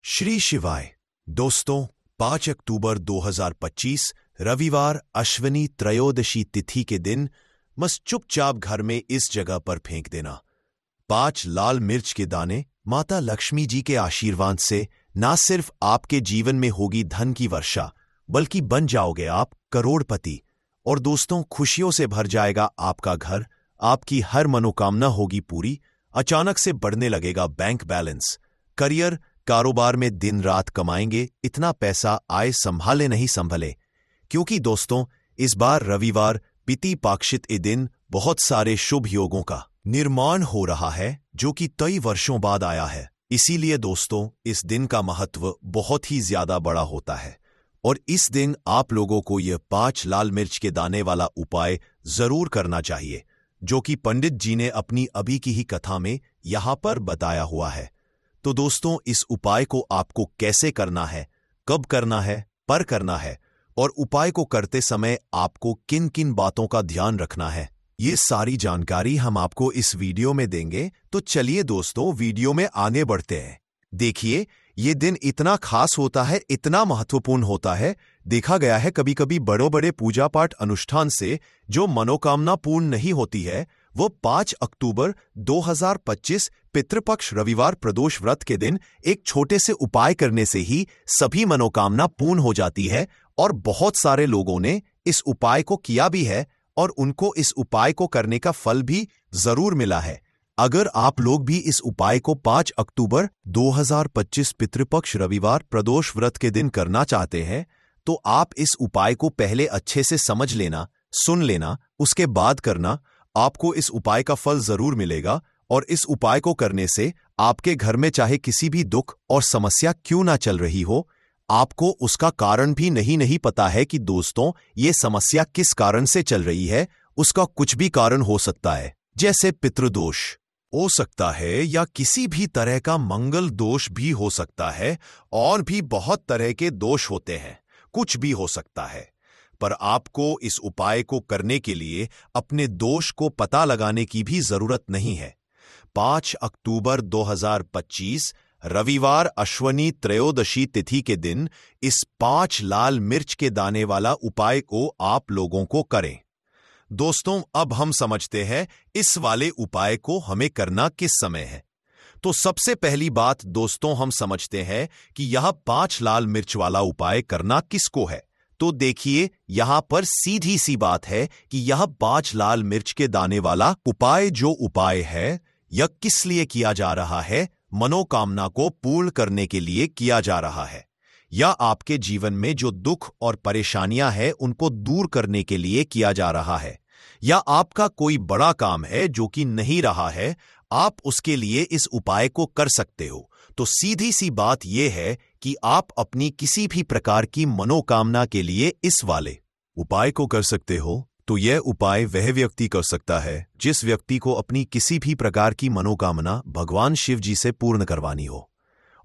श्री शिवाय। दोस्तों, 5 अक्टूबर 2025 रविवार अश्विनी त्रयोदशी तिथि के दिन बस चुपचाप घर में इस जगह पर फेंक देना 5 लाल मिर्च के दाने। माता लक्ष्मी जी के आशीर्वाद से ना सिर्फ आपके जीवन में होगी धन की वर्षा, बल्कि बन जाओगे आप करोड़पति। और दोस्तों, खुशियों से भर जाएगा आपका घर, आपकी हर मनोकामना होगी पूरी। अचानक से बढ़ने लगेगा बैंक बैलेंस। करियर, कारोबार में दिन रात कमाएंगे, इतना पैसा आए संभाले नहीं संभले। क्योंकि दोस्तों, इस बार रविवार पिति पाक्षित ए दिन बहुत सारे शुभ योगों का निर्माण हो रहा है, जो कि कई वर्षों बाद आया है। इसीलिए दोस्तों, इस दिन का महत्व बहुत ही ज्यादा बड़ा होता है। और इस दिन आप लोगों को यह 5 लाल मिर्च के दाने वाला उपाय जरूर करना चाहिए, जो कि पंडित जी ने अपनी अभी की ही कथा में यहां पर बताया हुआ है। तो दोस्तों, इस उपाय को आपको कैसे करना है, कब करना है, पर करना है, और उपाय को करते समय आपको किन किन बातों का ध्यान रखना है, ये सारी जानकारी हम आपको इस वीडियो में देंगे। तो चलिए दोस्तों, वीडियो में आगे बढ़ते हैं। देखिए, ये दिन इतना खास होता है, इतना महत्वपूर्ण होता है। देखा गया है कभी कभी बड़े बड़े पूजा पाठ अनुष्ठान से जो मनोकामना पूर्ण नहीं होती है, वो 5 अक्टूबर 2025 पितृपक्ष रविवार प्रदोष व्रत के दिन एक छोटे से उपाय करने से ही सभी मनोकामना पूर्ण हो जाती है। और बहुत सारे लोगों ने इस उपाय को किया भी है और उनको इस उपाय को करने का फल भी जरूर मिला है। अगर आप लोग भी इस उपाय को 5 अक्टूबर 2025 पितृपक्ष रविवार प्रदोष व्रत के दिन करना चाहते हैं, तो आप इस उपाय को पहले अच्छे से समझ लेना, सुन लेना, उसके बाद करना। आपको इस उपाय का फल जरूर मिलेगा। और इस उपाय को करने से आपके घर में चाहे किसी भी दुख और समस्या क्यों ना चल रही हो, आपको उसका कारण भी नहीं पता है कि दोस्तों ये समस्या किस कारण से चल रही है। उसका कुछ भी कारण हो सकता है, जैसे पितृदोष हो सकता है, या किसी भी तरह का मंगल दोष भी हो सकता है। और भी बहुत तरह के दोष होते हैं, कुछ भी हो सकता है। पर आपको इस उपाय को करने के लिए अपने दोष को पता लगाने की भी जरूरत नहीं है। 5 अक्टूबर 2025 रविवार अश्विनी त्रयोदशी तिथि के दिन इस 5 लाल मिर्च के दाने वाला उपाय को आप लोगों को करें। दोस्तों, अब हम समझते हैं इस वाले उपाय को हमें करना किस समय है। तो सबसे पहली बात दोस्तों, हम समझते हैं कि यह 5 लाल मिर्च वाला उपाय करना किसको है। तो देखिए, यहां पर सीधी सी बात है कि यह 5 लाल मिर्च के दाने वाला उपाय जो उपाय है, यह किस लिए किया जा रहा है। मनोकामना को पूर्ण करने के लिए किया जा रहा है, या आपके जीवन में जो दुख और परेशानियां हैं उनको दूर करने के लिए किया जा रहा है, या आपका कोई बड़ा काम है जो कि नहीं रहा है, आप उसके लिए इस उपाय को कर सकते हो। तो सीधी सी बात यह है कि आप अपनी किसी भी प्रकार की मनोकामना के लिए इस वाले उपाय को कर सकते हो। तो यह उपाय वह व्यक्ति कर सकता है जिस व्यक्ति को अपनी किसी भी प्रकार की मनोकामना भगवान शिव जी से पूर्ण करवानी हो।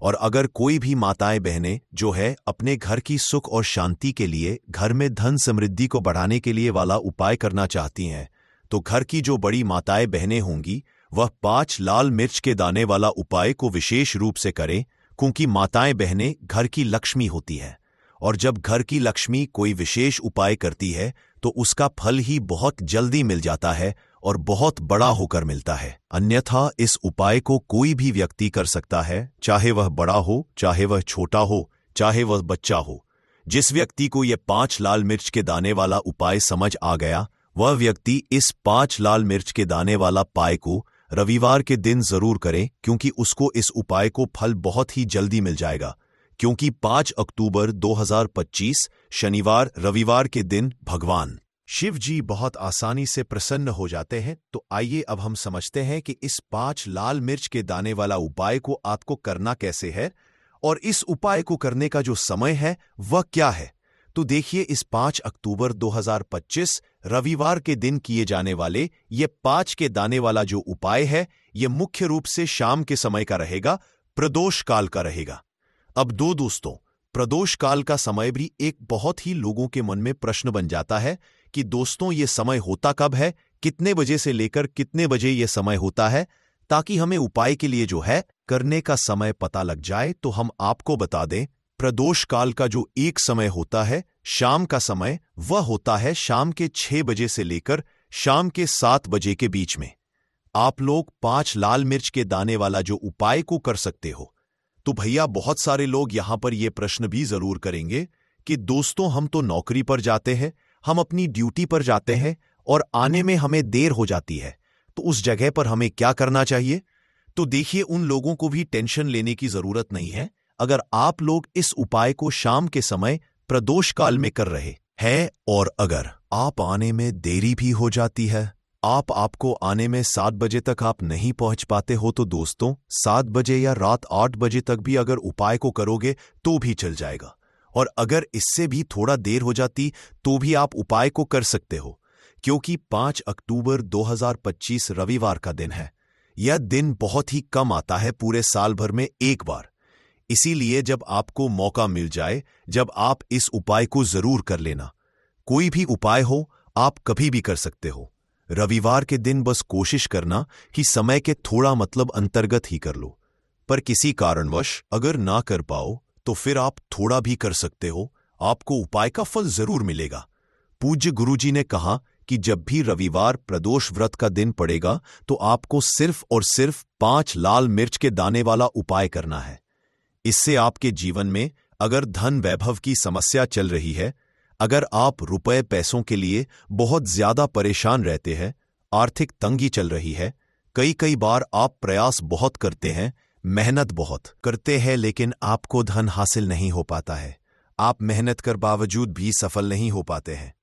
और अगर कोई भी माताएं बहनें जो है अपने घर की सुख और शांति के लिए, घर में धन समृद्धि को बढ़ाने के लिए वाला उपाय करना चाहती हैं, तो घर की जो बड़ी माताएं बहनें होंगी वह 5 लाल मिर्च के दाने वाला उपाय को विशेष रूप से करें। क्योंकि माताएं बहनें घर की लक्ष्मी होती हैं, और जब घर की लक्ष्मी कोई विशेष उपाय करती है तो उसका फल ही बहुत जल्दी मिल जाता है और बहुत बड़ा होकर मिलता है। अन्यथा इस उपाय को कोई भी व्यक्ति कर सकता है, चाहे वह बड़ा हो, चाहे वह छोटा हो, चाहे वह बच्चा हो। जिस व्यक्ति को यह 5 लाल मिर्च के दाने वाला उपाय समझ आ गया, वह व्यक्ति इस 5 लाल मिर्च के दाने वाला उपाय को रविवार के दिन जरूर करें, क्योंकि उसको इस उपाय को फल बहुत ही जल्दी मिल जाएगा। क्योंकि 5 अक्टूबर 2025 शनिवार रविवार के दिन भगवान शिव जी बहुत आसानी से प्रसन्न हो जाते हैं। तो आइए अब हम समझते हैं कि इस 5 लाल मिर्च के दाने वाला उपाय को आपको करना कैसे है, और इस उपाय को करने का जो समय है वह क्या है। तो देखिए, इस 5 अक्टूबर 2025 रविवार के दिन किए जाने वाले ये 5 के दाने वाला जो उपाय है, ये मुख्य रूप से शाम के समय का रहेगा, प्रदोष काल का रहेगा। अब दोस्तों, प्रदोष काल का समय भी एक बहुत ही लोगों के मन में प्रश्न बन जाता है कि दोस्तों ये समय होता कब है, कितने बजे से लेकर कितने बजे ये समय होता है, ताकि हमें उपाय के लिए जो है करने का समय पता लग जाए तो हम आपको बता दें, प्रदोष काल का जो एक समय होता है, शाम का समय, वह होता है शाम के 6 बजे से लेकर शाम के 7 बजे के बीच में। आप लोग 5 लाल मिर्च के दाने वाला जो उपाय को कर सकते हो। तो भैया बहुत सारे लोग यहां पर यह प्रश्न भी जरूर करेंगे कि दोस्तों, हम तो नौकरी पर जाते हैं, हम अपनी ड्यूटी पर जाते हैं और आने में हमें देर हो जाती है, तो उस जगह पर हमें क्या करना चाहिए? तो देखिए, उन लोगों को भी टेंशन लेने की जरूरत नहीं है। अगर आप लोग इस उपाय को शाम के समय प्रदोष काल में कर रहे हैं और अगर आप आने में देरी भी हो जाती है, आपको आने में 7 बजे तक आप नहीं पहुंच पाते हो, तो दोस्तों 7 बजे या रात 8 बजे तक भी अगर उपाय को करोगे तो भी चल जाएगा। और अगर इससे भी थोड़ा देर हो जाती तो भी आप उपाय को कर सकते हो, क्योंकि 5 अक्टूबर 2025 रविवार का दिन है। यह दिन बहुत ही कम आता है पूरे साल भर में एक बार। इसीलिए जब आपको मौका मिल जाए, जब आप इस उपाय को जरूर कर लेना। कोई भी उपाय हो, आप कभी भी कर सकते हो। रविवार के दिन बस कोशिश करना कि समय के थोड़ा अंतर्गत ही कर लो। पर किसी कारणवश अगर ना कर पाओ तो फिर आप थोड़ा भी कर सकते हो, आपको उपाय का फल जरूर मिलेगा। पूज्य गुरुजी ने कहा कि जब भी रविवार प्रदोष व्रत का दिन पड़ेगा तो आपको सिर्फ और सिर्फ 5 लाल मिर्च के दाने वाला उपाय करना है। इससे आपके जीवन में अगर धन वैभव की समस्या चल रही है, अगर आप रुपए पैसों के लिए बहुत ज्यादा परेशान रहते हैं, आर्थिक तंगी चल रही है, कई बार आप प्रयास बहुत करते हैं, मेहनत बहुत करते हैं, लेकिन आपको धन हासिल नहीं हो पाता है, आप मेहनत कर बावजूद भी सफल नहीं हो पाते हैं,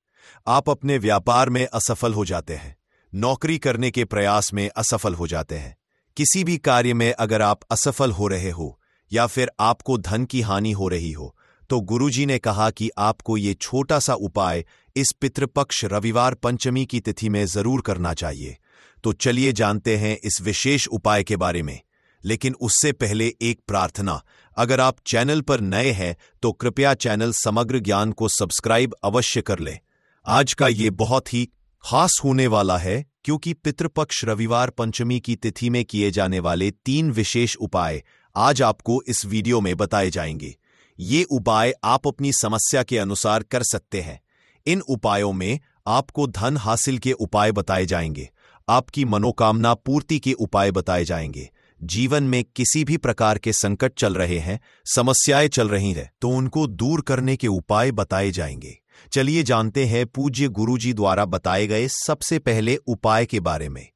आप अपने व्यापार में असफल हो जाते हैं, नौकरी करने के प्रयास में असफल हो जाते हैं, किसी भी कार्य में अगर आप असफल हो रहे हो या फिर आपको धन की हानि हो रही हो, तो गुरुजी ने कहा कि आपको ये छोटा सा उपाय इस पितृपक्ष रविवार पंचमी की तिथि में जरूर करना चाहिए। तो चलिए जानते हैं इस विशेष उपाय के बारे में। लेकिन उससे पहले एक प्रार्थना, अगर आप चैनल पर नए हैं तो कृपया चैनल समग्र ज्ञान को सब्सक्राइब अवश्य कर लें। आज का ये बहुत ही खास होने वाला है, क्योंकि पितृपक्ष रविवार पंचमी की तिथि में किए जाने वाले 3 विशेष उपाय आज आपको इस वीडियो में बताए जाएंगे। ये उपाय आप अपनी समस्या के अनुसार कर सकते हैं। इन उपायों में आपको धन हासिल के उपाय बताए जाएंगे, आपकी मनोकामना पूर्ति के उपाय बताए जाएंगे। जीवन में किसी भी प्रकार के संकट चल रहे हैं, समस्याएं चल रही हैं, तो उनको दूर करने के उपाय बताए जाएंगे। चलिए जानते हैं पूज्य गुरुजी द्वारा बताए गए सबसे पहले उपाय के बारे में।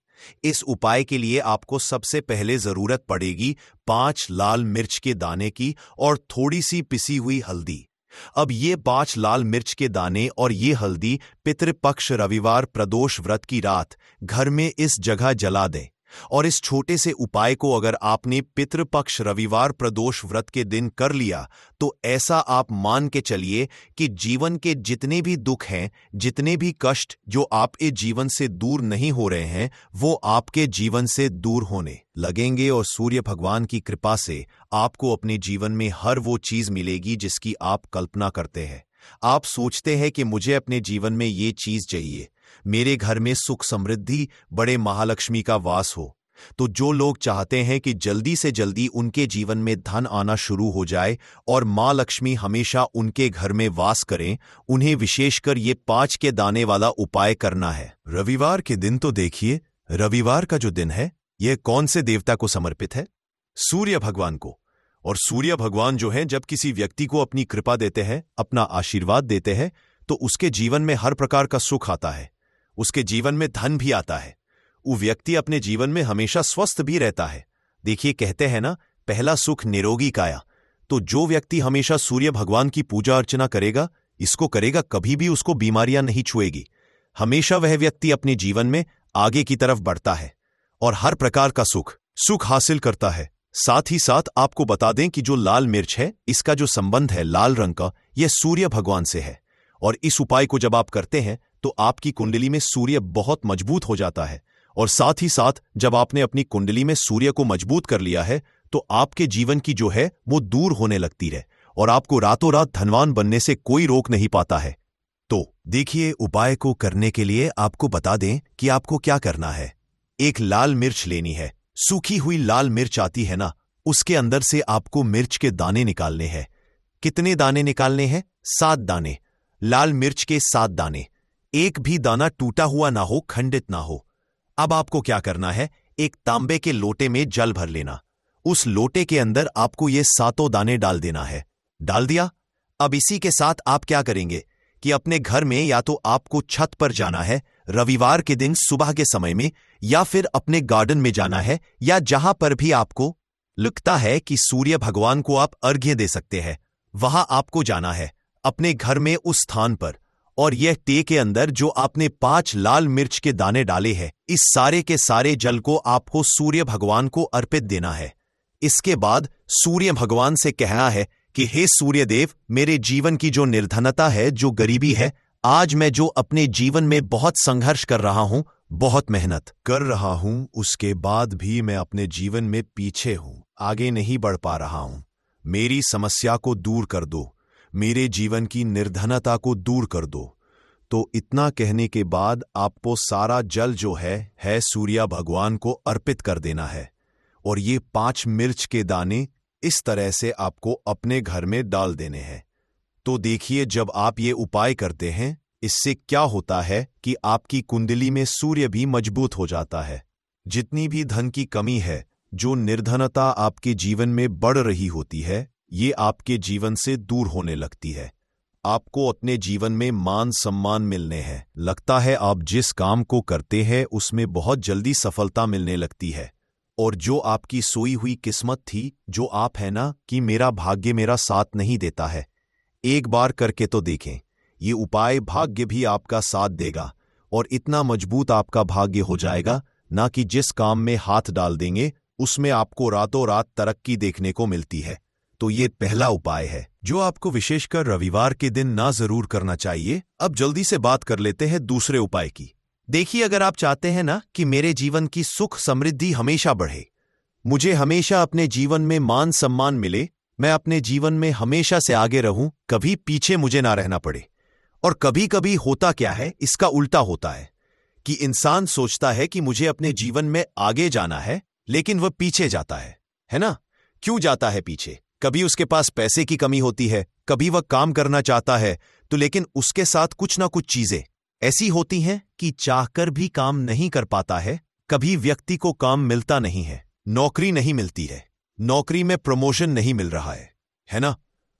इस उपाय के लिए आपको सबसे पहले जरूरत पड़ेगी 5 लाल मिर्च के दाने की और थोड़ी सी पिसी हुई हल्दी। अब ये 5 लाल मिर्च के दाने और ये हल्दी पितृपक्ष रविवार प्रदोष व्रत की रात घर में इस जगह जला दें। और इस छोटे से उपाय को अगर आपने पितृपक्ष रविवार प्रदोष व्रत के दिन कर लिया, तो ऐसा आप मान के चलिए कि जीवन के जितने भी दुख हैं, जितने भी कष्ट जो आपके जीवन से दूर नहीं हो रहे हैं, वो आपके जीवन से दूर होने लगेंगे। और सूर्य भगवान की कृपा से आपको अपने जीवन में हर वो चीज मिलेगी जिसकी आप कल्पना करते हैं। आप सोचते हैं कि मुझे अपने जीवन में ये चीज चाहिए, मेरे घर में सुख समृद्धि, बड़े महालक्ष्मी का वास हो। तो जो लोग चाहते हैं कि जल्दी से जल्दी उनके जीवन में धन आना शुरू हो जाए और मां लक्ष्मी हमेशा उनके घर में वास करें, उन्हें विशेषकर ये 5 के दाने वाला उपाय करना है। रविवार के दिन तो देखिए, रविवार का जो दिन है, यह कौन से देवता को समर्पित है? सूर्य भगवान को। और सूर्य भगवान जो है, जब किसी व्यक्ति को अपनी कृपा देते हैं, अपना आशीर्वाद देते हैं, तो उसके जीवन में हर प्रकार का सुख आता है, उसके जीवन में धन भी आता है, वो व्यक्ति अपने जीवन में हमेशा स्वस्थ भी रहता है। देखिए, कहते हैं ना, पहला सुख निरोगी काया। तो जो व्यक्ति हमेशा सूर्य भगवान की पूजा अर्चना करेगा, इसको करेगा, कभी भी उसको बीमारियां नहीं छुएगी। हमेशा वह व्यक्ति अपने जीवन में आगे की तरफ बढ़ता है और हर प्रकार का सुख हासिल करता है। साथ ही साथ आपको बता दें कि जो लाल मिर्च है, इसका जो संबंध है लाल रंग का, यह सूर्य भगवान से है। और इस उपाय को जब आप करते हैं तो आपकी कुंडली में सूर्य बहुत मजबूत हो जाता है। और साथ ही साथ जब आपने अपनी कुंडली में सूर्य को मजबूत कर लिया है, तो आपके जीवन की जो है वो दूर होने लगती है और आपको रातों रात धनवान बनने से कोई रोक नहीं पाता है। तो देखिए, उपाय को करने के लिए आपको बता दें कि आपको क्या करना है। एक लाल मिर्च लेनी है, सूखी हुई लाल मिर्च आती है ना, उसके अंदर से आपको मिर्च के दाने निकालने हैं। कितने दाने निकालने हैं? 7 दाने। लाल मिर्च के 7 दाने। एक भी दाना टूटा हुआ ना हो, खंडित ना हो। अब आपको क्या करना है? एक तांबे के लोटे में जल भर लेना। उस लोटे के अंदर आपको ये 7 दाने डाल देना है। डाल दिया? अब इसी के साथ आप क्या करेंगे कि अपने घर में या तो आपको छत पर जाना है रविवार के दिन सुबह के समय में, या फिर अपने गार्डन में जाना है, या जहां पर भी आपको लगता है कि सूर्य भगवान को आप अर्घ्य दे सकते हैं, वहां आपको जाना है अपने घर में उस स्थान पर। और यह टे के अंदर जो आपने 5 लाल मिर्च के दाने डाले हैं, इस सारे के सारे जल को आपको सूर्य भगवान को अर्पित देना है। इसके बाद सूर्य भगवान से कहना है कि हे सूर्य देव, मेरे जीवन की जो निर्धनता है, जो गरीबी है, आज मैं जो अपने जीवन में बहुत संघर्ष कर रहा हूं, बहुत मेहनत कर रहा हूं, उसके बाद भी मैं अपने जीवन में पीछे हूं, आगे नहीं बढ़ पा रहा हूं। मेरी समस्या को दूर कर दो, मेरे जीवन की निर्धनता को दूर कर दो। तो इतना कहने के बाद आपको सारा जल जो है सूर्य भगवान को अर्पित कर देना है। और ये 5 मिर्च के दाने इस तरह से आपको अपने घर में डाल देने हैं। तो देखिए, जब आप ये उपाय करते हैं, इससे क्या होता है कि आपकी कुंडली में सूर्य भी मजबूत हो जाता है। जितनी भी धन की कमी है, जो निर्धनता आपके जीवन में बढ़ रही होती है, ये आपके जीवन से दूर होने लगती है। आपको अपने जीवन में मान सम्मान मिलने हैं। लगता है आप जिस काम को करते हैं उसमें बहुत जल्दी सफलता मिलने लगती है। और जो आपकी सोई हुई किस्मत थी, जो आप है ना कि मेरा भाग्य मेरा साथ नहीं देता है, एक बार करके तो देखें। ये उपाय भाग्य भी आपका साथ देगा और इतना मजबूत आपका भाग्य हो जाएगा ना कि जिस काम में हाथ डाल देंगे उसमें आपको रातों रात तरक्की देखने को मिलती है। तो ये पहला उपाय है जो आपको विशेषकर रविवार के दिन ना जरूर करना चाहिए। अब जल्दी से बात कर लेते हैं दूसरे उपाय की। देखिए, अगर आप चाहते हैं ना कि मेरे जीवन की सुख समृद्धि हमेशा बढ़े, मुझे हमेशा अपने जीवन में मान सम्मान मिले, मैं अपने जीवन में हमेशा से आगे रहूं, कभी पीछे मुझे ना रहना पड़े। और कभी कभी होता क्या है, इसका उल्टा होता है कि इंसान सोचता है कि मुझे अपने जीवन में आगे जाना है, लेकिन वह पीछे जाता है ना? क्यों जाता है पीछे? कभी उसके पास पैसे की कमी होती है, कभी वह काम करना चाहता है तो लेकिन उसके साथ कुछ ना कुछ चीजें ऐसी होती हैं कि चाहकर भी काम नहीं कर पाता है। कभी व्यक्ति को काम मिलता नहीं है, नौकरी नहीं मिलती है, नौकरी में प्रमोशन नहीं मिल रहा है ना?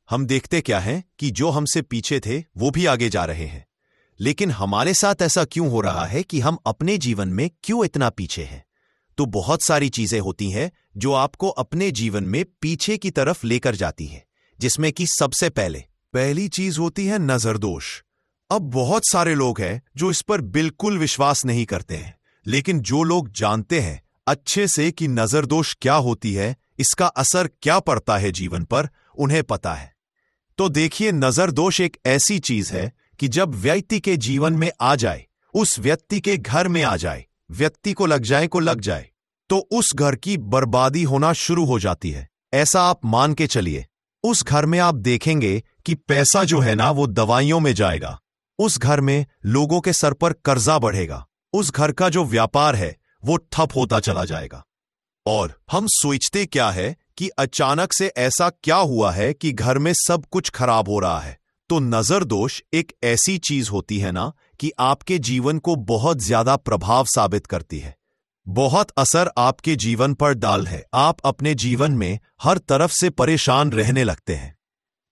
हम देखते क्या हैं कि जो हमसे पीछे थे वो भी आगे जा रहे हैं। लेकिन हमारे साथ ऐसा क्यों हो रहा है कि हम अपने जीवन में क्यों इतना पीछे हैं? तो बहुत सारी चीजें होती हैं जो आपको अपने जीवन में पीछे की तरफ लेकर जाती हैं, जिसमें कि सबसे पहली चीज होती है नजर दोष। अब बहुत सारे लोग हैं जो इस पर बिल्कुल विश्वास नहीं करते हैं, लेकिन जो लोग जानते हैं अच्छे से कि नजर दोष क्या होती है, इसका असर क्या पड़ता है जीवन पर, उन्हें पता है। तो देखिए, नजर दोष एक ऐसी चीज है कि जब व्यक्ति के जीवन में आ जाए, उस व्यक्ति के घर में आ जाए, व्यक्ति को लग जाए तो उस घर की बर्बादी होना शुरू हो जाती है। ऐसा आप मान के चलिए, उस घर में आप देखेंगे कि पैसा जो है ना वो दवाइयों में जाएगा, उस घर में लोगों के सर पर कर्जा बढ़ेगा, उस घर का जो व्यापार है वो ठप होता चला जाएगा। और हम सोचते क्या है कि अचानक से ऐसा क्या हुआ है कि घर में सब कुछ खराब हो रहा है। तो नजर दोष एक ऐसी चीज होती है ना कि आपके जीवन को बहुत ज्यादा प्रभाव साबित करती है, बहुत असर आपके जीवन पर डाल है। आप अपने जीवन में हर तरफ से परेशान रहने लगते हैं।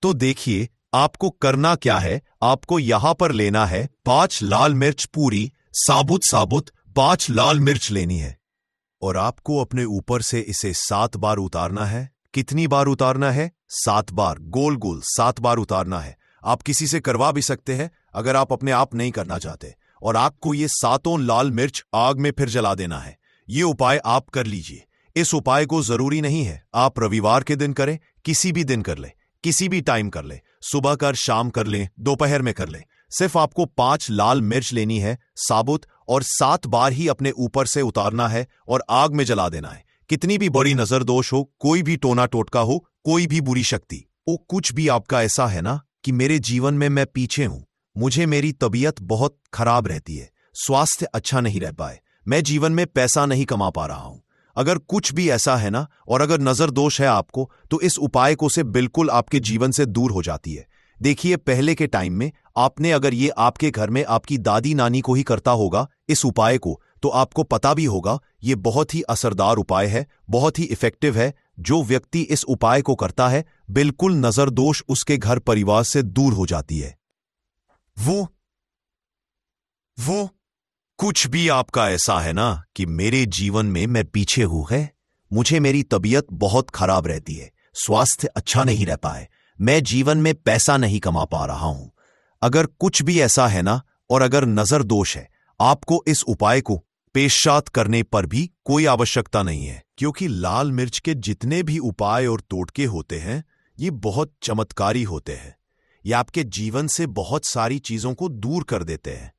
तो देखिए, आपको करना क्या है, आपको यहां पर लेना है 5 लाल मिर्च, पूरी साबुत 5 लाल मिर्च लेनी है और आपको अपने ऊपर से इसे 7 बार उतारना है। कितनी बार उतारना है? 7 बार, गोल गोल 7 बार उतारना है। आप किसी से करवा भी सकते हैं अगर आप अपने आप नहीं करना चाहते। और आपको ये 7 लाल मिर्च आग में फिर जला देना है। ये उपाय आप कर लीजिए। इस उपाय को जरूरी नहीं है आप रविवार के दिन करें, किसी भी दिन कर ले, किसी भी टाइम कर ले, सुबह कर, शाम कर ले, दोपहर में कर ले। सिर्फ आपको 5 लाल मिर्च लेनी है साबुत और 7 बार ही अपने ऊपर से उतारना है और आग में जला देना है। कितनी भी बड़ी नजर दोष हो, कोई भी टोना टोटका हो, कोई भी बुरी शक्ति वो कुछ भी आपका ऐसा है ना कि मेरे जीवन में मैं पीछे हूं, मुझे मेरी तबीयत बहुत खराब रहती है, स्वास्थ्य अच्छा नहीं रह पाए, मैं जीवन में पैसा नहीं कमा पा रहा हूं, अगर कुछ भी ऐसा है ना, और अगर नजर दोष है आपको, तो इस उपाय को से बिल्कुल आपके जीवन से दूर हो जाती है। देखिए, पहले के टाइम में आपने अगर ये आपके घर में आपकी दादी नानी को ही करता होगा इस उपाय को, तो आपको पता भी होगा ये बहुत ही असरदार उपाय है, बहुत ही इफेक्टिव है। जो व्यक्ति इस उपाय को करता है, बिल्कुल नजर दोष उसके घर परिवार से दूर हो जाती है। वो कुछ भी आपका ऐसा है ना कि मेरे जीवन में मैं पीछे हूं है, मुझे मेरी तबीयत बहुत खराब रहती है, स्वास्थ्य अच्छा नहीं रहता है, मैं जीवन में पैसा नहीं कमा पा रहा हूं। अगर कुछ भी ऐसा है ना, और अगर नजर दोष है, आपको इस उपाय को पेशात करने पर भी कोई आवश्यकता नहीं है, क्योंकि लाल मिर्च के जितने भी उपाय और टोटके होते हैं, ये बहुत चमत्कारी होते हैं। ये आपके जीवन से बहुत सारी चीजों को दूर कर देते हैं,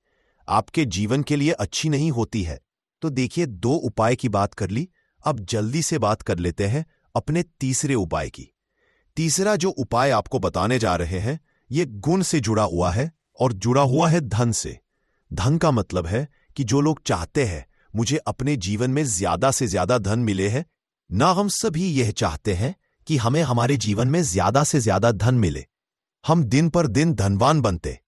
आपके जीवन के लिए अच्छी नहीं होती है। तो देखिए, 2 उपाय की बात कर ली, अब जल्दी से बात कर लेते हैं अपने तीसरे उपाय की। तीसरा जो उपाय आपको बताने जा रहे हैं, ये गुण से जुड़ा हुआ है और जुड़ा हुआ है धन से। धन का मतलब है कि जो लोग चाहते हैं मुझे अपने जीवन में ज्यादा से ज्यादा धन मिले है ना, हम सभी यह चाहते हैं कि हमें हमारे जीवन में ज्यादा से ज्यादा धन मिले, हम दिन पर दिन धनवान बनते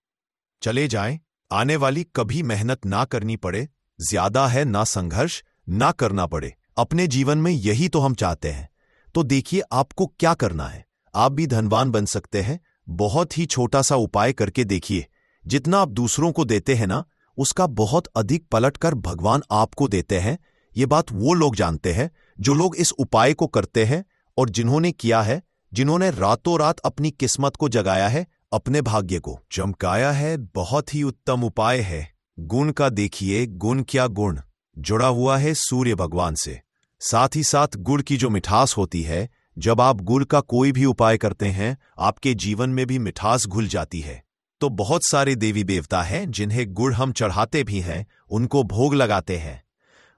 चले जाएं, आने वाली कभी मेहनत ना करनी पड़े, ज्यादा है ना संघर्ष ना करना पड़े, अपने जीवन में यही तो हम चाहते हैं। तो देखिए, आपको क्या करना है, आप भी धनवान बन सकते हैं। बहुत ही छोटा सा उपाय करके देखिए, जितना आप दूसरों को देते हैं ना, उसका बहुत अधिक पलट कर भगवान आपको देते हैं। ये बात वो लोग जानते हैं जो लोग इस उपाय को करते हैं और जिन्होंने किया है, जिन्होंने रातों रात अपनी किस्मत को जगाया है, अपने भाग्य को चमकाया है। बहुत ही उत्तम उपाय है। गुण का देखिए, गुण क्या गुण, जुड़ा हुआ है सूर्य भगवान से। साथ ही साथ गुड़ की जो मिठास होती है, जब आप गुड़ का कोई भी उपाय करते हैं, आपके जीवन में भी मिठास घुल जाती है। तो बहुत सारे देवी देवता हैं जिन्हें गुड़ हम चढ़ाते भी हैं, उनको भोग लगाते हैं।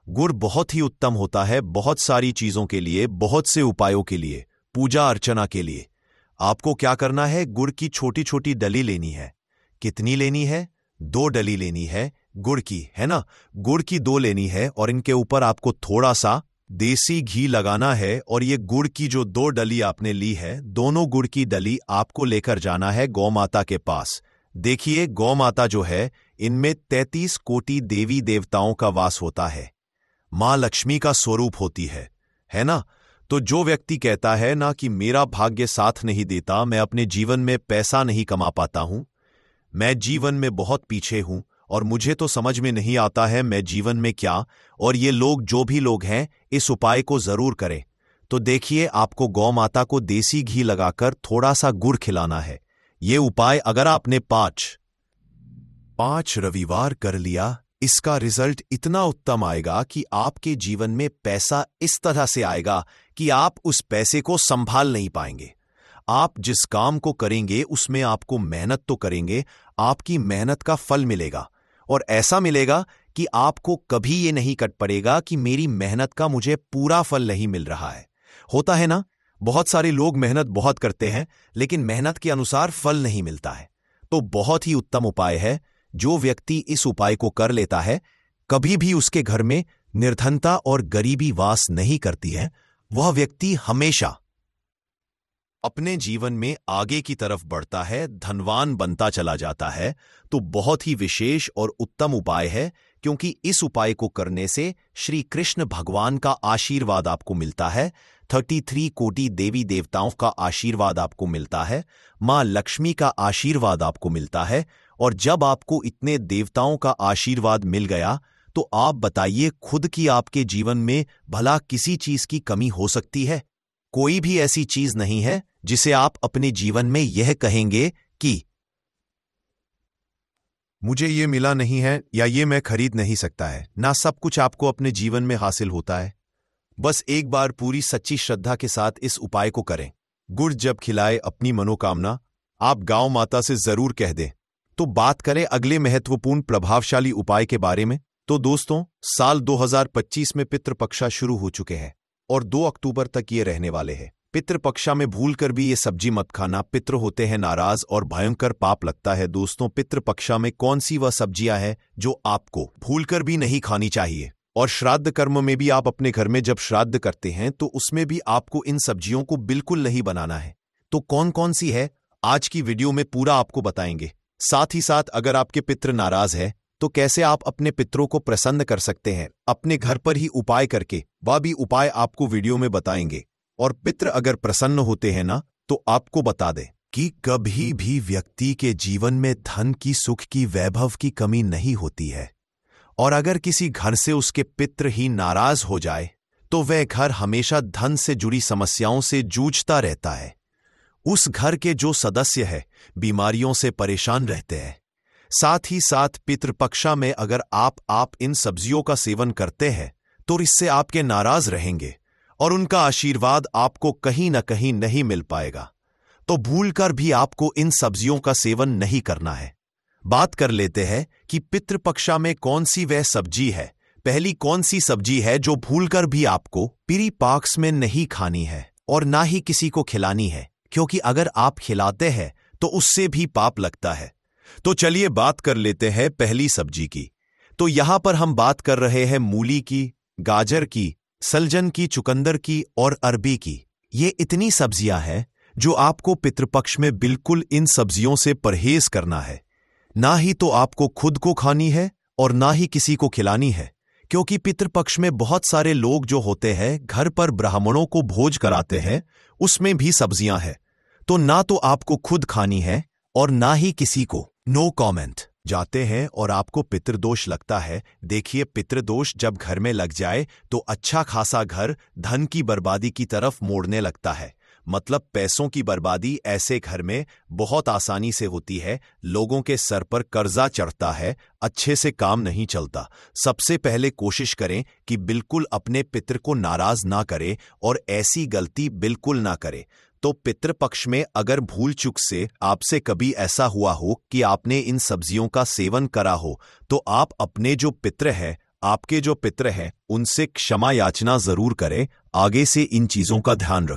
गुड़ बहुत ही उत्तम होता है बहुत सारी चीजों के लिए, बहुत से उपायों के लिए, पूजा अर्चना के लिए। आपको क्या करना है, गुड़ की छोटी छोटी डली लेनी है। कितनी लेनी है? 2 डली लेनी है गुड़ की, है ना। गुड़ की 2 लेनी है और इनके ऊपर आपको थोड़ा सा देसी घी लगाना है। और ये गुड़ की जो 2 डली आपने ली है, दोनों गुड़ की डली आपको लेकर जाना है गौ माता के पास। देखिए, गौ माता जो है, इनमें 33 कोटि देवी देवताओं का वास होता है, मां लक्ष्मी का स्वरूप होती है ना। तो जो व्यक्ति कहता है ना कि मेरा भाग्य साथ नहीं देता, मैं अपने जीवन में पैसा नहीं कमा पाता हूं, मैं जीवन में बहुत पीछे हूं और मुझे तो समझ में नहीं आता है मैं जीवन में क्या, और ये लोग जो भी लोग हैं, इस उपाय को जरूर करें। तो देखिए, आपको गौ माता को देसी घी लगाकर थोड़ा सा गुड़ खिलाना है। ये उपाय अगर आपने 5 रविवार कर लिया, इसका रिजल्ट इतना उत्तम आएगा कि आपके जीवन में पैसा इस तरह से आएगा कि आप उस पैसे को संभाल नहीं पाएंगे। आप जिस काम को करेंगे उसमें आपको मेहनत तो करेंगे, आपकी मेहनत का फल मिलेगा, और ऐसा मिलेगा कि आपको कभी ये नहीं कट पड़ेगा कि मेरी मेहनत का मुझे पूरा फल नहीं मिल रहा है। होता है ना, बहुत सारे लोग मेहनत बहुत करते हैं लेकिन मेहनत के अनुसार फल नहीं मिलता है। तो बहुत ही उत्तम उपाय है। जो व्यक्ति इस उपाय को कर लेता है, कभी भी उसके घर में निर्धनता और गरीबी वास नहीं करती है। वह व्यक्ति हमेशा अपने जीवन में आगे की तरफ बढ़ता है, धनवान बनता चला जाता है। तो बहुत ही विशेष और उत्तम उपाय है, क्योंकि इस उपाय को करने से श्री कृष्ण भगवान का आशीर्वाद आपको मिलता है, 33 कोटि देवी देवताओं का आशीर्वाद आपको मिलता है, मां लक्ष्मी का आशीर्वाद आपको मिलता है। और जब आपको इतने देवताओं का आशीर्वाद मिल गया, तो आप बताइए खुद की आपके जीवन में भला किसी चीज की कमी हो सकती है? कोई भी ऐसी चीज नहीं है जिसे आप अपने जीवन में यह कहेंगे कि मुझे ये मिला नहीं है या ये मैं खरीद नहीं सकता है। ना, सब कुछ आपको अपने जीवन में हासिल होता है। बस एक बार पूरी सच्ची श्रद्धा के साथ इस उपाय को करें। गुड़ जब खिलाए अपनी मनोकामना आप गांव माता से जरूर कह दें। तो बात करें अगले महत्वपूर्ण प्रभावशाली उपाय के बारे में। तो दोस्तों, साल 2025 में पितृपक्षा शुरू हो चुके हैं और 2 अक्टूबर तक ये रहने वाले हैं। पितृपक्षा में भूलकर भी ये सब्जी मत खाना, पितृ होते हैं नाराज और भयंकर पाप लगता है। दोस्तों, पितृपक्षा में कौन सी वह सब्जियां हैं जो आपको भूलकर भी नहीं खानी चाहिए? और श्राद्ध कर्म में भी आप अपने घर में जब श्राद्ध करते हैं तो उसमें भी आपको इन सब्जियों को बिल्कुल नहीं बनाना है। तो कौन कौन सी है, आज की वीडियो में पूरा आपको बताएंगे। साथ ही साथ अगर आपके पितृ नाराज है तो कैसे आप अपने पितरों को प्रसन्न कर सकते हैं अपने घर पर ही उपाय करके, वह भी उपाय आपको वीडियो में बताएंगे। और पितृ अगर प्रसन्न होते हैं ना, तो आपको बता दें कि कभी भी व्यक्ति के जीवन में धन की, सुख की, वैभव की कमी नहीं होती है। और अगर किसी घर से उसके पितृ ही नाराज हो जाए तो वह घर हमेशा धन से जुड़ी समस्याओं से जूझता रहता है। उस घर के जो सदस्य है बीमारियों से परेशान रहते हैं। साथ ही साथ पितृपक्षा में अगर आप इन सब्जियों का सेवन करते हैं तो इससे आपके नाराज रहेंगे और उनका आशीर्वाद आपको कहीं ना कहीं नहीं मिल पाएगा। तो भूलकर भी आपको इन सब्जियों का सेवन नहीं करना है। बात कर लेते हैं कि पितृपक्षा में कौन सी वह सब्जी है। पहली कौन सी सब्जी है जो भूलकर भी आपको पितृपक्ष में नहीं खानी है और ना ही किसी को खिलानी है, क्योंकि अगर आप खिलाते हैं तो उससे भी पाप लगता है। तो चलिए बात कर लेते हैं पहली सब्जी की। तो यहां पर हम बात कर रहे हैं मूली की, गाजर की, सलजन की, चुकंदर की और अरबी की। ये इतनी सब्जियां हैं जो आपको पितृपक्ष में बिल्कुल इन सब्जियों से परहेज करना है। ना ही तो आपको खुद को खानी है और ना ही किसी को खिलानी है, क्योंकि पितृपक्ष में बहुत सारे लोग जो होते हैं घर पर ब्राह्मणों को भोज कराते हैं, उसमें भी सब्जियां हैं। तो ना तो आपको खुद खानी है और ना ही किसी को। No comment. जाते हैं और आपको पितृदोष लगता है। देखिए, पितृदोष जब घर में लग जाए तो अच्छा खासा घर धन की बर्बादी की तरफ मोड़ने लगता है। मतलब पैसों की बर्बादी ऐसे घर में बहुत आसानी से होती है। लोगों के सर पर कर्जा चढ़ता है, अच्छे से काम नहीं चलता। सबसे पहले कोशिश करें कि बिल्कुल अपने पितृ को नाराज ना करें और ऐसी गलती बिल्कुल ना करें। तो पितृपक्ष में अगर भूल चूक से आपसे कभी ऐसा हुआ हो कि आपने इन सब्जियों का सेवन करा हो, तो आप अपने जो पितृ है, आपके जो पितृ है, उनसे क्षमा याचना जरूर करें। आगे से इन चीजों का ध्यान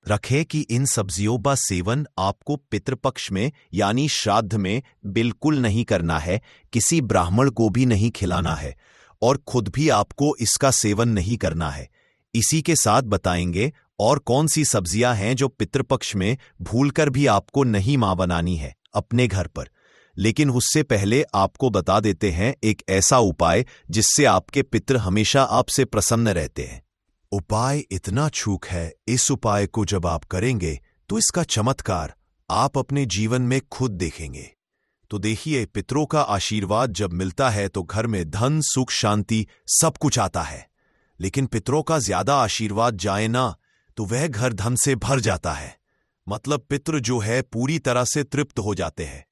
रखें कि इन सब्जियों का सेवन आपको पितृपक्ष में यानी श्राद्ध में बिल्कुल नहीं करना है। किसी ब्राह्मण को भी नहीं खिलाना है और खुद भी आपको इसका सेवन नहीं करना है। इसी के साथ बताएंगे और कौन सी सब्जियां हैं जो पितृपक्ष में भूलकर भी आपको नहीं मां बनानी है अपने घर पर। लेकिन उससे पहले आपको बता देते हैं एक ऐसा उपाय जिससे आपके पितृ हमेशा आपसे प्रसन्न रहते हैं। उपाय इतना छूक है, इस उपाय को जब आप करेंगे तो इसका चमत्कार आप अपने जीवन में खुद देखेंगे। तो देखिए, पितरों का आशीर्वाद जब मिलता है तो घर में धन, सुख, शांति सब कुछ आता है। लेकिन पितरों का ज्यादा आशीर्वाद जाए ना तो वह घर धन से भर जाता है। मतलब पितृ जो है पूरी तरह से तृप्त हो जाते हैं।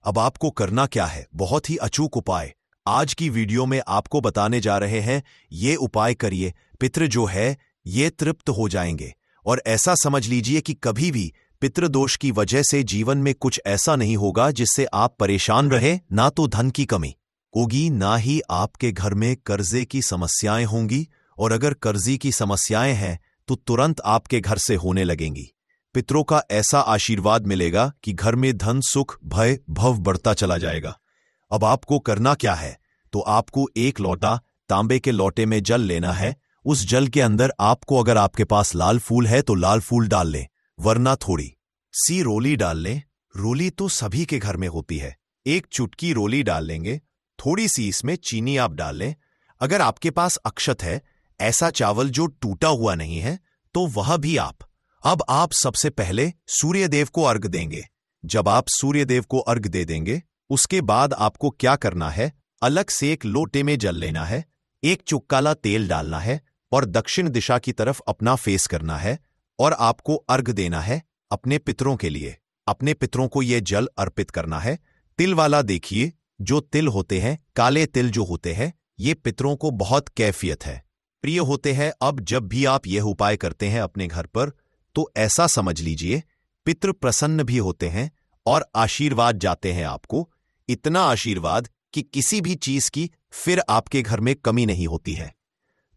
अब आपको करना क्या है? बहुत ही अचूक उपाय आज की वीडियो में आपको बताने जा रहे हैं। ये उपाय करिए, पितृ जो है ये तृप्त हो जाएंगे। और ऐसा समझ लीजिए कि कभी भी पितृदोष की वजह से जीवन में कुछ ऐसा नहीं होगा जिससे आप परेशान रहे। ना तो धन की कमी होगी, ना ही आपके घर में कर्जे की समस्याएं होंगी। और अगर कर्जी की समस्याएं हैं तो तुरंत आपके घर से होने लगेंगी। पितरों का ऐसा आशीर्वाद मिलेगा कि घर में धन, सुख, भय, भव बढ़ता चला जाएगा। अब आपको करना क्या है? तो आपको एक लोटा तांबे के लोटे में जल लेना है। उस जल के अंदर आपको, अगर आपके पास लाल फूल है तो लाल फूल डाल लें, वरना थोड़ी सी रोली डाल लें। रोली तो सभी के घर में होती है। एक चुटकी रोली डाल लेंगे। थोड़ी सी इसमें चीनी आप डाल लें। अगर आपके पास अक्षत है, ऐसा चावल जो टूटा हुआ नहीं है, तो वह भी अब आप सबसे पहले सूर्यदेव को अर्घ देंगे। जब आप सूर्यदेव को अर्घ दे देंगे, उसके बाद आपको क्या करना है? अलग से एक लोटे में जल लेना है, एक चुटकाला तेल डालना है और दक्षिण दिशा की तरफ अपना फेस करना है और आपको अर्घ देना है अपने पितरों के लिए। अपने पितरों को यह जल अर्पित करना है। तिल वाला देखिए, जो तिल होते हैं, काले तिल जो होते हैं, ये पितरों को बहुत कैफियत है, प्रिय होते हैं। अब जब भी आप यह उपाय करते हैं अपने घर पर, तो ऐसा समझ लीजिए पितृ प्रसन्न भी होते हैं और आशीर्वाद जाते हैं आपको। इतना आशीर्वाद कि किसी भी चीज की फिर आपके घर में कमी नहीं होती है।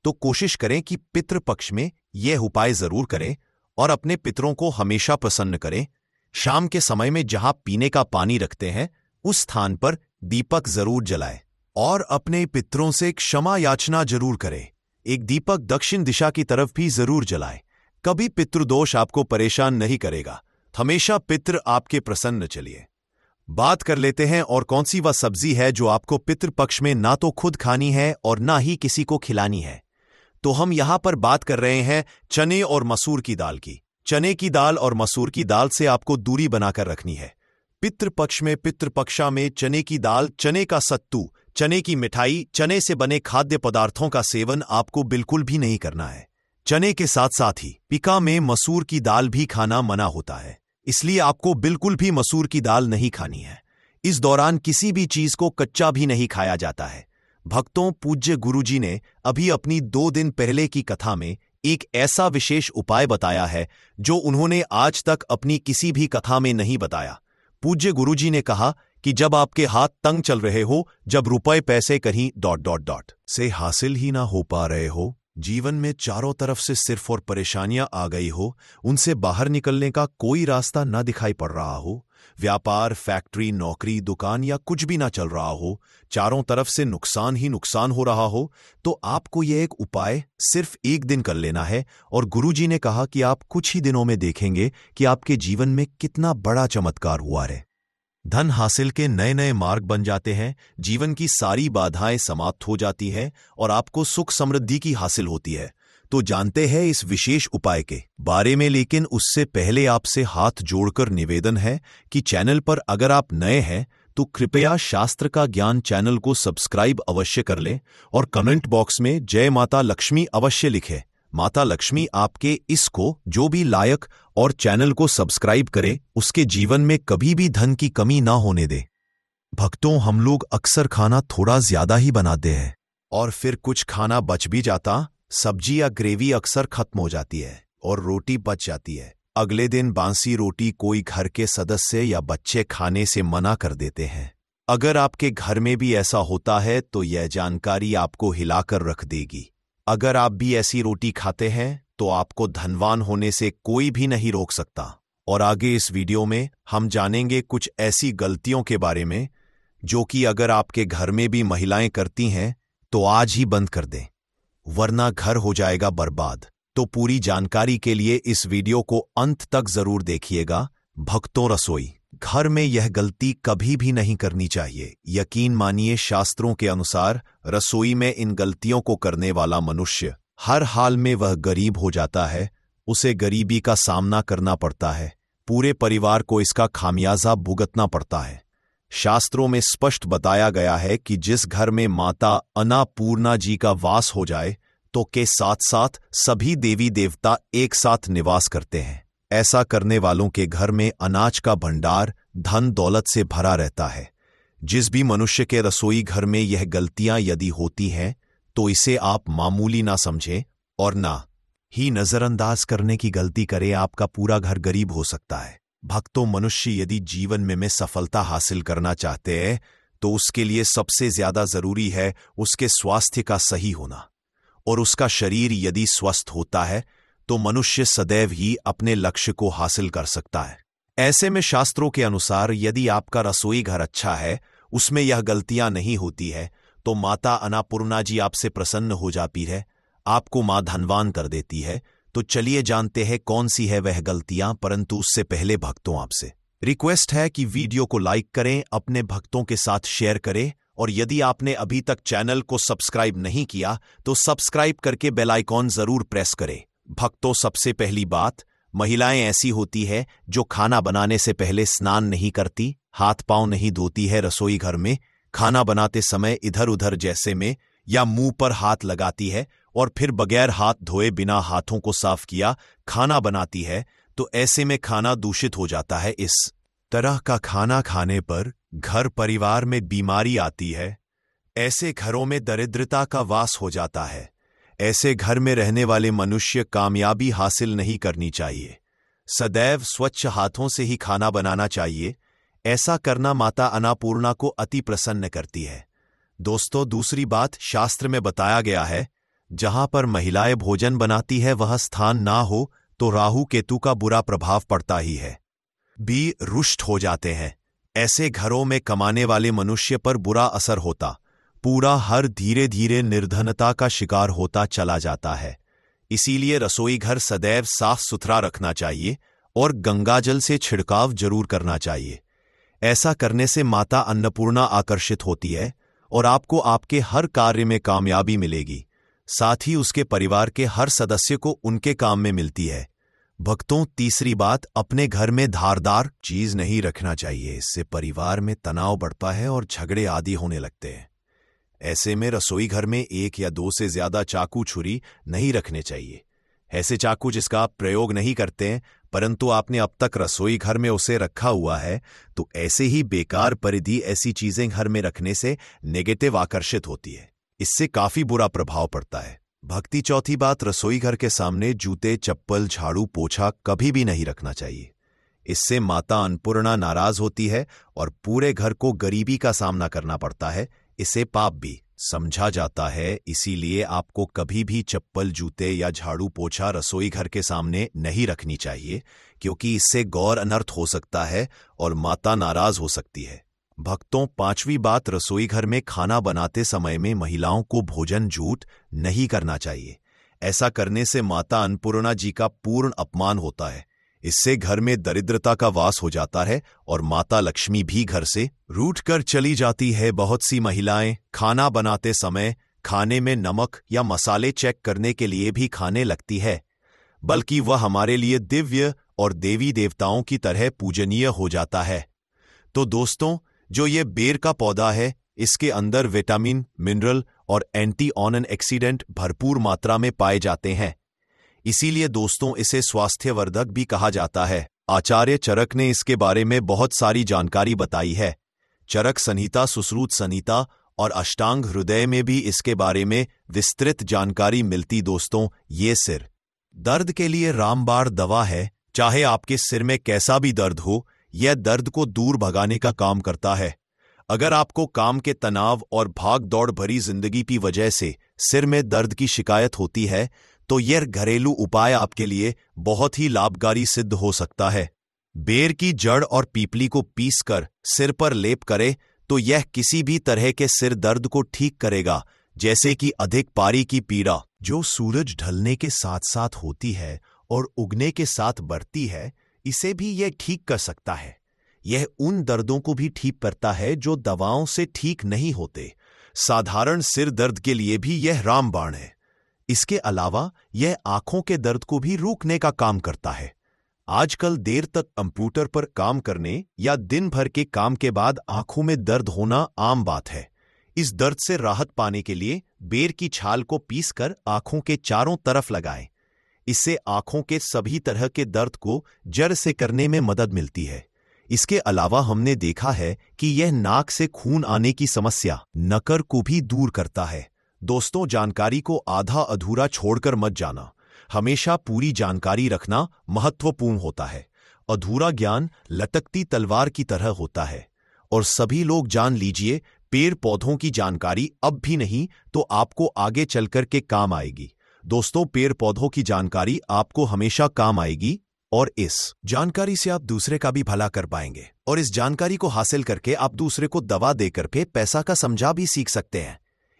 तो कोशिश करें कि पितृपक्ष में यह उपाय जरूर करें और अपने पितरों को हमेशा प्रसन्न करें। शाम के समय में जहां पीने का पानी रखते हैं, उस स्थान पर दीपक जरूर जलाएं। और अपने पितरों से क्षमा याचना जरूर करें। एक दीपक दक्षिण दिशा की तरफ भी जरूर जलाएं। कभी पितृदोष आपको परेशान नहीं करेगा, हमेशा पितृ आपके प्रसन्न चलिए। बात कर लेते हैं और कौन सी वह सब्जी है जो आपको पितृपक्ष में ना तो खुद खानी है और ना ही किसी को खिलानी है। तो हम यहां पर बात कर रहे हैं चने और मसूर की दाल की। चने की दाल और मसूर की दाल से आपको दूरी बनाकर रखनी है। पितृपक्ष में पितृपक्षा में चने की दाल, चने का सत्तू, चने की मिठाई, चने से बने खाद्य पदार्थों का सेवन आपको बिल्कुल भी नहीं करना है। चने के साथ साथ ही पिका में मसूर की दाल भी खाना मना होता है, इसलिए आपको बिल्कुल भी मसूर की दाल नहीं खानी है। इस दौरान किसी भी चीज को कच्चा भी नहीं खाया जाता है। भक्तों, पूज्य गुरुजी ने अभी अपनी 2 दिन पहले की कथा में एक ऐसा विशेष उपाय बताया है जो उन्होंने आज तक अपनी किसी भी कथा में नहीं बताया। पूज्य गुरुजी ने कहा कि जब आपके हाथ तंग चल रहे हो, जब रुपए पैसे कहीं ... से हासिल ही ना हो पा रहे हो, जीवन में चारों तरफ से सिर्फ और परेशानियां आ गई हो, उनसे बाहर निकलने का कोई रास्ता ना दिखाई पड़ रहा हो, व्यापार, फैक्ट्री, नौकरी, दुकान या कुछ भी ना चल रहा हो, चारों तरफ से नुकसान ही नुकसान हो रहा हो, तो आपको यह एक उपाय सिर्फ 1 दिन कर लेना है। और गुरुजी ने कहा कि आप कुछ ही दिनों में देखेंगे कि आपके जीवन में कितना बड़ा चमत्कार हुआ है। धन हासिल के नए नए मार्ग बन जाते हैं, जीवन की सारी बाधाएं समाप्त हो जाती हैं और आपको सुख समृद्धि की हासिल होती है। तो जानते हैं इस विशेष उपाय के बारे में, लेकिन उससे पहले आपसे हाथ जोड़कर निवेदन है कि चैनल पर अगर आप नए हैं तो कृपया शास्त्र का ज्ञान चैनल को सब्सक्राइब अवश्य कर लें और कमेंट बॉक्स में जय माता लक्ष्मी अवश्य लिखें। माता लक्ष्मी आपके इसको जो भी लायक और चैनल को सब्सक्राइब करे उसके जीवन में कभी भी धन की कमी ना होने दे। भक्तों, हम लोग अक्सर खाना थोड़ा ज्यादा ही बनाते हैं और फिर कुछ खाना बच भी जाता, सब्जी या ग्रेवी अक्सर खत्म हो जाती है और रोटी बच जाती है। अगले दिन बासी रोटी कोई घर के सदस्य या बच्चे खाने से मना कर देते हैं। अगर आपके घर में भी ऐसा होता है तो यह जानकारी आपको हिलाकर रख देगी। अगर आप भी ऐसी रोटी खाते हैं तो आपको धनवान होने से कोई भी नहीं रोक सकता। और आगे इस वीडियो में हम जानेंगे कुछ ऐसी गलतियों के बारे में जो कि अगर आपके घर में भी महिलाएं करती हैं तो आज ही बंद कर दें, वरना घर हो जाएगा बर्बाद। तो पूरी जानकारी के लिए इस वीडियो को अंत तक जरूर देखिएगा। भक्तों, रसोई घर में यह गलती कभी भी नहीं करनी चाहिए। यकीन मानिए, शास्त्रों के अनुसार रसोई में इन गलतियों को करने वाला मनुष्य हर हाल में वह गरीब हो जाता है, उसे गरीबी का सामना करना पड़ता है, पूरे परिवार को इसका खामियाजा भुगतना पड़ता है। शास्त्रों में स्पष्ट बताया गया है कि जिस घर में माता अन्नपूर्णा जी का वास हो जाए तो के साथ साथ सभी देवी देवता एक साथ निवास करते हैं। ऐसा करने वालों के घर में अनाज का भंडार धन दौलत से भरा रहता है। जिस भी मनुष्य के रसोई घर में यह गलतियां यदि होती हैं तो इसे आप मामूली ना समझें और ना ही नजरअंदाज करने की गलती करें। आपका पूरा घर गरीब हो सकता है। भक्तों, मनुष्य यदि जीवन में सफलता हासिल करना चाहते हैं तो उसके लिए सबसे ज्यादा जरूरी है उसके स्वास्थ्य का सही होना, और उसका शरीर यदि स्वस्थ होता है तो मनुष्य सदैव ही अपने लक्ष्य को हासिल कर सकता है। ऐसे में शास्त्रों के अनुसार यदि आपका रसोई घर अच्छा है, उसमें यह गलतियां नहीं होती है, तो माता अन्नपूर्णा जी आपसे प्रसन्न हो जाती है, आपको मां धनवान कर देती है। तो चलिए जानते हैं कौन सी है वह गलतियां। परंतु उससे पहले भक्तों, आपसे रिक्वेस्ट है कि वीडियो को लाइक करें, अपने भक्तों के साथ शेयर करें, और यदि आपने अभी तक चैनल को सब्सक्राइब नहीं किया तो सब्सक्राइब करके बेल आइकॉन जरूर प्रेस करें। भक्तों, सबसे पहली बात, महिलाएं ऐसी होती है जो खाना बनाने से पहले स्नान नहीं करती, हाथ पांव नहीं धोती है। रसोई घर में खाना बनाते समय इधर उधर जैसे में या मुंह पर हाथ लगाती है और फिर बगैर हाथ धोए बिना हाथों को साफ किया खाना बनाती है, तो ऐसे में खाना दूषित हो जाता है। इस तरह का खाना खाने पर घर परिवार में बीमारी आती है। ऐसे घरों में दरिद्रता का वास हो जाता है। ऐसे घर में रहने वाले मनुष्य कामयाबी हासिल नहीं करनी चाहिए। सदैव स्वच्छ हाथों से ही खाना बनाना चाहिए। ऐसा करना माता अन्नपूर्णा को अति प्रसन्न करती है। दोस्तों, दूसरी बात, शास्त्र में बताया गया है जहां पर महिलाएं भोजन बनाती है वह स्थान ना हो तो राहु केतु का बुरा प्रभाव पड़ता ही है, भी रुष्ट हो जाते हैं। ऐसे घरों में कमाने वाले मनुष्य पर बुरा असर होता, पूरा हर धीरे धीरे निर्धनता का शिकार होता चला जाता है। इसीलिए रसोई घर सदैव साफ सुथरा रखना चाहिए और गंगाजल से छिड़काव जरूर करना चाहिए। ऐसा करने से माता अन्नपूर्णा आकर्षित होती है और आपको आपके हर कार्य में कामयाबी मिलेगी, साथ ही उसके परिवार के हर सदस्य को उनके काम में मिलती है। भक्तों, तीसरी बात, अपने घर में धारदार चीज नहीं रखना चाहिए। इससे परिवार में तनाव बढ़ता है और झगड़े आदि होने लगते हैं। ऐसे में रसोई घर में 1 या 2 से ज्यादा चाकू छुरी नहीं रखने चाहिए। ऐसे चाकू जिसका आप प्रयोग नहीं करते हैं परंतु आपने अब तक रसोई घर में उसे रखा हुआ है, तो ऐसे ही बेकार परिधि ऐसी चीजें घर में रखने से नेगेटिव आकर्षित होती है। इससे काफी बुरा प्रभाव पड़ता है। भक्ति, चौथी बात, रसोई घर के सामने जूते, चप्पल, झाड़ू, पोछा कभी भी नहीं रखना चाहिए। इससे माता अन्नपूर्णा नाराज होती है और पूरे घर को गरीबी का सामना करना पड़ता है। इसे पाप भी समझा जाता है। इसीलिए आपको कभी भी चप्पल, जूते या झाड़ू पोछा रसोई घर के सामने नहीं रखनी चाहिए, क्योंकि इससे गौर अनर्थ हो सकता है और माता नाराज हो सकती है। भक्तों, पांचवी बात, रसोई घर में खाना बनाते समय में महिलाओं को भोजन झूठ नहीं करना चाहिए। ऐसा करने से माता अन्नपूर्णा जी का पूर्ण अपमान होता है। इससे घर में दरिद्रता का वास हो जाता है और माता लक्ष्मी भी घर से रूठ कर चली जाती है। बहुत सी महिलाएं खाना बनाते समय खाने में नमक या मसाले चेक करने के लिए भी खाने लगती है, बल्कि वह हमारे लिए दिव्य और देवी देवताओं की तरह पूजनीय हो जाता है। तो दोस्तों, जो ये बेर का पौधा है, इसके अंदर विटामिन, मिनरल और एंटीऑक्सीडेंट भरपूर मात्रा में पाए जाते हैं। इसीलिए दोस्तों, इसे स्वास्थ्यवर्धक भी कहा जाता है। आचार्य चरक ने इसके बारे में बहुत सारी जानकारी बताई है। चरक संहिता, सुश्रुत संहिता और अष्टांग हृदय में भी इसके बारे में विस्तृत जानकारी मिलती। दोस्तों, ये सिर दर्द के लिए रामबाण दवा है। चाहे आपके सिर में कैसा भी दर्द हो, यह दर्द को दूर भगाने का काम करता है। अगर आपको काम के तनाव और भाग दौड़ भरी जिंदगी की वजह से सिर में दर्द की शिकायत होती है, तो यह घरेलू उपाय आपके लिए बहुत ही लाभकारी सिद्ध हो सकता है। बेर की जड़ और पीपली को पीसकर सिर पर लेप करे तो यह किसी भी तरह के सिर दर्द को ठीक करेगा, जैसे कि अधिक पारी की पीड़ा, जो सूरज ढलने के साथ साथ होती है और उगने के साथ बढ़ती है, इसे भी यह ठीक कर सकता है। यह उन दर्दों को भी ठीक करता है जो दवाओं से ठीक नहीं होते। साधारण सिर दर्द के लिए भी यह रामबाण है। इसके अलावा यह आंखों के दर्द को भी रोकने का काम करता है। आजकल देर तक कंप्यूटर पर काम करने या दिन भर के काम के बाद आंखों में दर्द होना आम बात है। इस दर्द से राहत पाने के लिए बेर की छाल को पीसकर आंखों के चारों तरफ लगाएं। इससे आंखों के सभी तरह के दर्द को जड़ से करने में मदद मिलती है। इसके अलावा हमने देखा है कि यह नाक से खून आने की समस्या, नकर को भी दूर करता है। दोस्तों, जानकारी को आधा अधूरा छोड़कर मत जाना। हमेशा पूरी जानकारी रखना महत्वपूर्ण होता है। अधूरा ज्ञान लटकती तलवार की तरह होता है। और सभी लोग जान लीजिए, पेड़ पौधों की जानकारी अब भी नहीं तो आपको आगे चलकर के काम आएगी। दोस्तों, पेड़ पौधों की जानकारी आपको हमेशा काम आएगी और इस जानकारी से आप दूसरे का भी भला कर पाएंगे। और इस जानकारी को हासिल करके आप दूसरे को दवा देकर के पैसा का समझा भी सीख सकते हैं,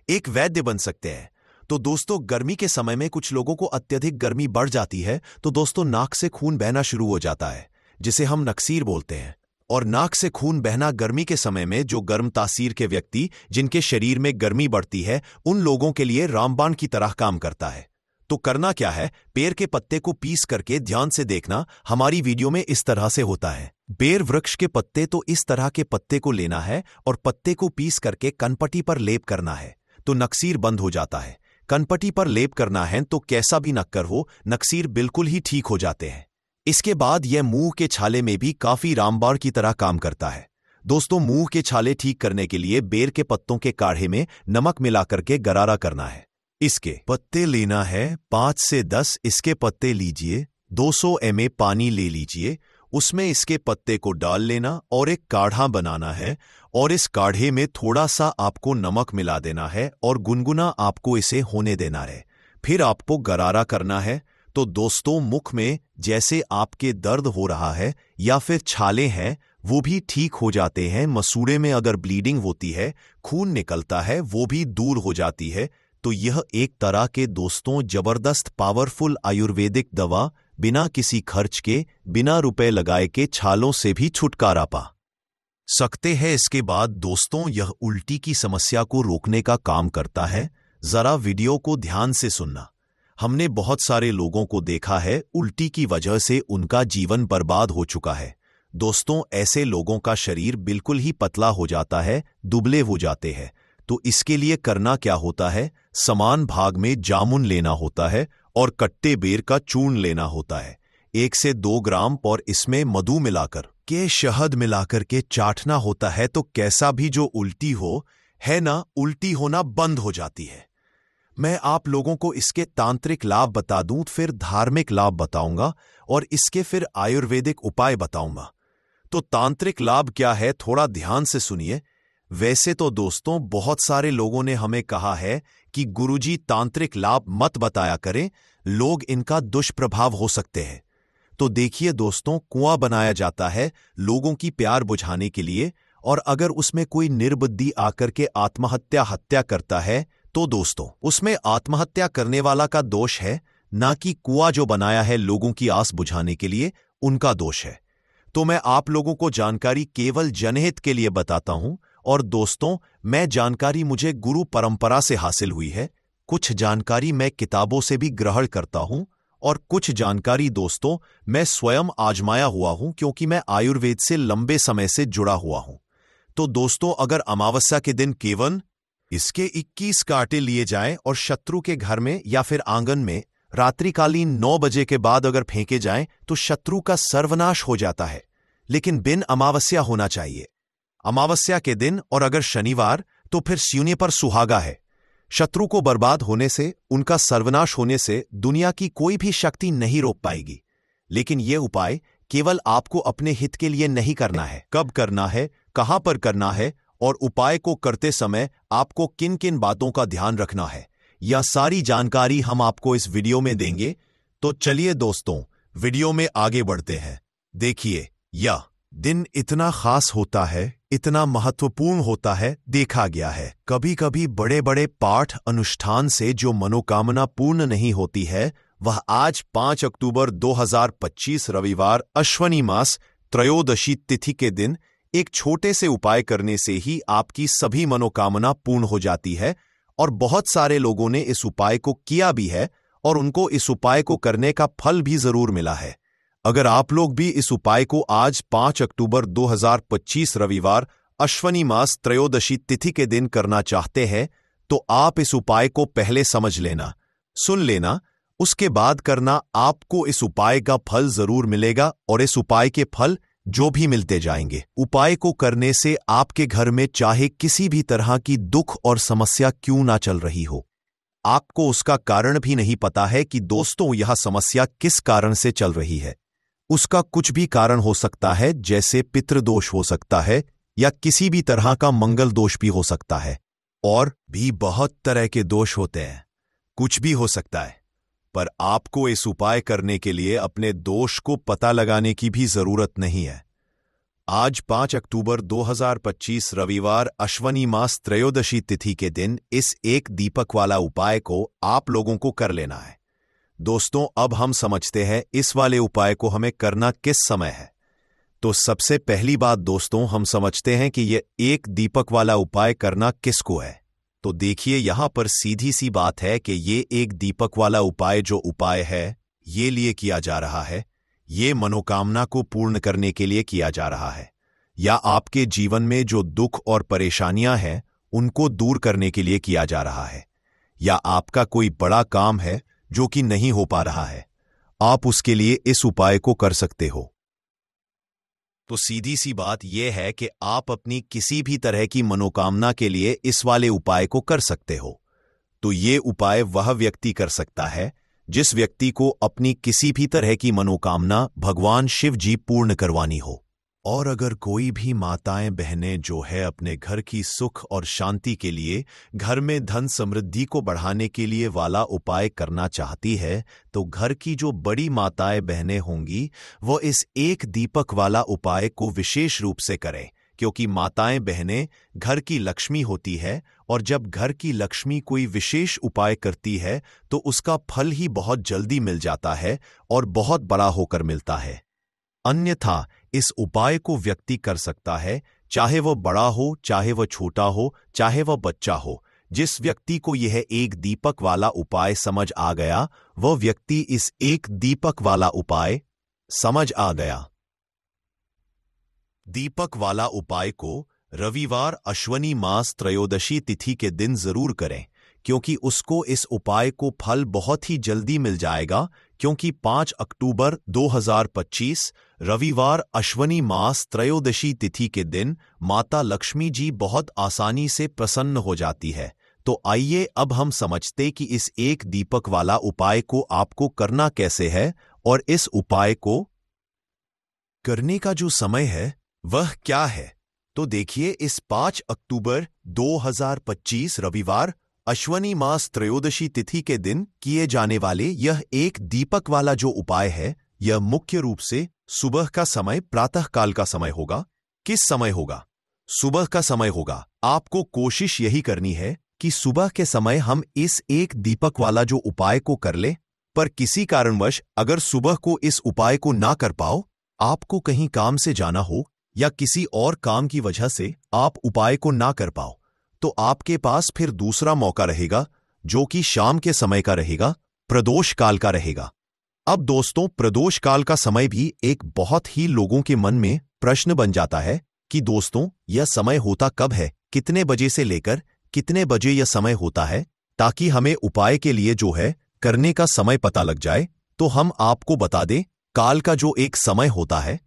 एक वैद्य बन सकते हैं। तो दोस्तों, गर्मी के समय में कुछ लोगों को अत्यधिक गर्मी बढ़ जाती है, तो दोस्तों नाक से खून बहना शुरू हो जाता है, जिसे हम नक्सीर बोलते हैं। और नाक से खून बहना गर्मी के समय में जो गर्म तासीर के व्यक्ति जिनके शरीर में गर्मी बढ़ती है, उन लोगों के लिए रामबाण की तरह काम करता है। तो करना क्या है, पेड़ के पत्ते को पीस करके ध्यान से देखना। हमारी वीडियो में इस तरह से होता है। बेर वृक्ष के पत्ते, तो इस तरह के पत्ते को लेना है और पत्ते को पीस करके कनपटी पर लेप करना है, तो नक्सीर बंद हो जाता है। कनपटी पर लेप करना है तो कैसा भी नक्कर हो, नक्सीर बिल्कुल ही ठीक हो जाते हैं। इसके बाद यह मुंह के छाले में भी काफी रामबाण की तरह काम करता है। दोस्तों, मुंह के छाले ठीक करने के लिए बेर के पत्तों के काढ़े में नमक मिलाकर के गरारा करना है। इसके पत्ते लेना है 5 से 10। इसके पत्ते लीजिए, 200 ml पानी ले लीजिए, उसमें इसके पत्ते को डाल लेना और एक काढ़ा बनाना है। और इस काढ़े में थोड़ा सा आपको नमक मिला देना है और गुनगुना आपको इसे होने देना है। फिर आपको गरारा करना है। तो दोस्तों, मुख में जैसे आपके दर्द हो रहा है या फिर छाले हैं, वो भी ठीक हो जाते हैं। मसूड़े में अगर ब्लीडिंग होती है, खून निकलता है, वो भी दूर हो जाती है। तो यह एक तरह के दोस्तों जबरदस्त पावरफुल आयुर्वेदिक दवा, बिना किसी खर्च के, बिना रुपए लगाए के छालों से भी छुटकारा पा सकते हैं। इसके बाद दोस्तों यह उल्टी की समस्या को रोकने का काम करता है। जरा वीडियो को ध्यान से सुनना। हमने बहुत सारे लोगों को देखा है, उल्टी की वजह से उनका जीवन बर्बाद हो चुका है। दोस्तों ऐसे लोगों का शरीर बिल्कुल ही पतला हो जाता है, दुबले हो जाते हैं। तो इसके लिए करना क्या होता है, समान भाग में जामुन लेना होता है और कट्टे बेर का चूर्ण लेना होता है, 1 से 2 ग्राम, और इसमें मधु मिलाकर के शहद मिलाकर के चाटना होता है। तो कैसा भी जो उल्टी हो है ना, उल्टी होना बंद हो जाती है। मैं आप लोगों को इसके तांत्रिक लाभ बता दूं, फिर धार्मिक लाभ बताऊंगा और इसके फिर आयुर्वेदिक उपाय बताऊंगा। तो तांत्रिक लाभ क्या है, थोड़ा ध्यान से सुनिए। वैसे तो दोस्तों बहुत सारे लोगों ने हमें कहा है कि गुरुजी तांत्रिक लाभ मत बताया करें, लोग इनका दुष्प्रभाव हो सकते हैं। तो देखिए दोस्तों, कुआं बनाया जाता है लोगों की प्यार बुझाने के लिए, और अगर उसमें कोई निर्बुद्धि आकर के हत्या करता है तो दोस्तों उसमें आत्महत्या करने वाला का दोष है, ना कि कुआं जो बनाया है लोगों की आस बुझाने के लिए उनका दोष है। तो मैं आप लोगों को जानकारी केवल जनहित के लिए बताता हूं। और दोस्तों मैं जानकारी मुझे गुरु परंपरा से हासिल हुई है, कुछ जानकारी मैं किताबों से भी ग्रहण करता हूं, और कुछ जानकारी दोस्तों मैं स्वयं आजमाया हुआ हूं, क्योंकि मैं आयुर्वेद से लंबे समय से जुड़ा हुआ हूं। तो दोस्तों अगर अमावस्या के दिन केवल इसके 21 कांटे लिए जाएं और शत्रु के घर में या फिर आंगन में रात्रिकालीन 9 बजे के बाद अगर फेंके जाएं तो शत्रु का सर्वनाश हो जाता है। लेकिन बिन अमावस्या होना चाहिए, अमावस्या के दिन, और अगर शनिवार तो फिर सूर्य पर सुहागा है। शत्रु को बर्बाद होने से, उनका सर्वनाश होने से दुनिया की कोई भी शक्ति नहीं रोक पाएगी। लेकिन यह उपाय केवल आपको अपने हित के लिए नहीं करना है। कब करना है, कहां पर करना है, और उपाय को करते समय आपको किन किन बातों का ध्यान रखना है, यह सारी जानकारी हम आपको इस वीडियो में देंगे। तो चलिए दोस्तों वीडियो में आगे बढ़ते हैं। देखिए यह दिन इतना खास होता है, इतना महत्वपूर्ण होता है, देखा गया है कभी कभी बड़े बड़े पाठ अनुष्ठान से जो मनोकामना पूर्ण नहीं होती है, वह आज 5 अक्टूबर 2025 रविवार अश्वनी मास त्रयोदशी तिथि के दिन एक छोटे से उपाय करने से ही आपकी सभी मनोकामना पूर्ण हो जाती है। और बहुत सारे लोगों ने इस उपाय को किया भी है और उनको इस उपाय को करने का फल भी जरूर मिला है। अगर आप लोग भी इस उपाय को आज 5 अक्टूबर 2025 रविवार अश्वनी मास त्रयोदशी तिथि के दिन करना चाहते हैं, तो आप इस उपाय को पहले समझ लेना, सुन लेना, उसके बाद करना। आपको इस उपाय का फल जरूर मिलेगा और इस उपाय के फल जो भी मिलते जाएंगे। उपाय को करने से आपके घर में चाहे किसी भी तरह की दुख और समस्या क्यों ना चल रही हो, आपको उसका कारण भी नहीं पता है कि दोस्तों यह समस्या किस कारण से चल रही है। उसका कुछ भी कारण हो सकता है, जैसे पितृदोष हो सकता है या किसी भी तरह का मंगल दोष भी हो सकता है, और भी बहुत तरह के दोष होते हैं, कुछ भी हो सकता है। पर आपको इस उपाय करने के लिए अपने दोष को पता लगाने की भी जरूरत नहीं है। आज 5 अक्टूबर 2025 रविवार अश्वनी मास त्रयोदशी तिथि के दिन इस एक दीपक वाला उपाय को आप लोगों को कर लेना है। दोस्तों अब हम समझते हैं इस वाले उपाय को हमें करना किस समय है। तो सबसे पहली बात दोस्तों हम समझते हैं कि यह एक दीपक वाला उपाय करना किसको है। तो देखिए यहां पर सीधी सी बात है कि ये एक दीपक वाला उपाय जो उपाय है ये लिए किया जा रहा है, ये मनोकामना को पूर्ण करने के लिए किया जा रहा है, या आपके जीवन में जो दुख और परेशानियां हैं उनको दूर करने के लिए किया जा रहा है, या आपका कोई बड़ा काम है जो कि नहीं हो पा रहा है, आप उसके लिए इस उपाय को कर सकते हो। तो सीधी सी बात यह है कि आप अपनी किसी भी तरह की मनोकामना के लिए इस वाले उपाय को कर सकते हो। तो ये उपाय वह व्यक्ति कर सकता है जिस व्यक्ति को अपनी किसी भी तरह की मनोकामना भगवान शिव जी पूर्ण करवानी हो। और अगर कोई भी माताएं बहनें जो है अपने घर की सुख और शांति के लिए, घर में धन समृद्धि को बढ़ाने के लिए वाला उपाय करना चाहती है, तो घर की जो बड़ी माताएं बहनें होंगी वो इस एक दीपक वाला उपाय को विशेष रूप से करें, क्योंकि माताएं बहनें घर की लक्ष्मी होती है और जब घर की लक्ष्मी कोई विशेष उपाय करती है तो उसका फल ही बहुत जल्दी मिल जाता है और बहुत बड़ा होकर मिलता है। अन्यथा इस उपाय को व्यक्ति कर सकता है, चाहे वह बड़ा हो, चाहे वह छोटा हो, चाहे वह बच्चा हो। जिस व्यक्ति को यह एक दीपक वाला उपाय समझ आ गया, वह व्यक्ति इस एक दीपक वाला उपाय समझ आ गया। दीपक वाला उपाय को रविवार अश्वनी मास त्रयोदशी तिथि के दिन जरूर करें, क्योंकि उसको इस उपाय को फल बहुत ही जल्दी मिल जाएगा, क्योंकि 5 अक्टूबर 2025 रविवार अश्वनी मास त्रयोदशी तिथि के दिन माता लक्ष्मी जी बहुत आसानी से प्रसन्न हो जाती है। तो आइए अब हम समझते कि इस एक दीपक वाला उपाय को आपको करना कैसे है और इस उपाय को करने का जो समय है वह क्या है। तो देखिए, इस 5 अक्टूबर 2025 रविवार अश्वनी मास त्रयोदशी तिथि के दिन किए जाने वाले यह एक दीपक वाला जो उपाय है, यह मुख्य रूप से सुबह का समय, प्रातः काल का समय होगा। किस समय होगा? सुबह का समय होगा। आपको कोशिश यही करनी है कि सुबह के समय हम इस एक दीपक वाला जो उपाय को कर ले, पर किसी कारणवश अगर सुबह को इस उपाय को ना कर पाओ, आपको कहीं काम से जाना हो या किसी और काम की वजह से आप उपाय को ना कर पाओ, तो आपके पास फिर दूसरा मौका रहेगा, जो कि शाम के समय का रहेगा, प्रदोष काल का रहेगा। अब दोस्तों, प्रदोष काल का समय भी एक बहुत ही लोगों के मन में प्रश्न बन जाता है कि दोस्तों यह समय होता कब है, कितने बजे से लेकर कितने बजे यह समय होता है, ताकि हमें उपाय के लिए जो है करने का समय पता लग जाए। तो हम आपको बता दें, काल का जो एक समय होता है,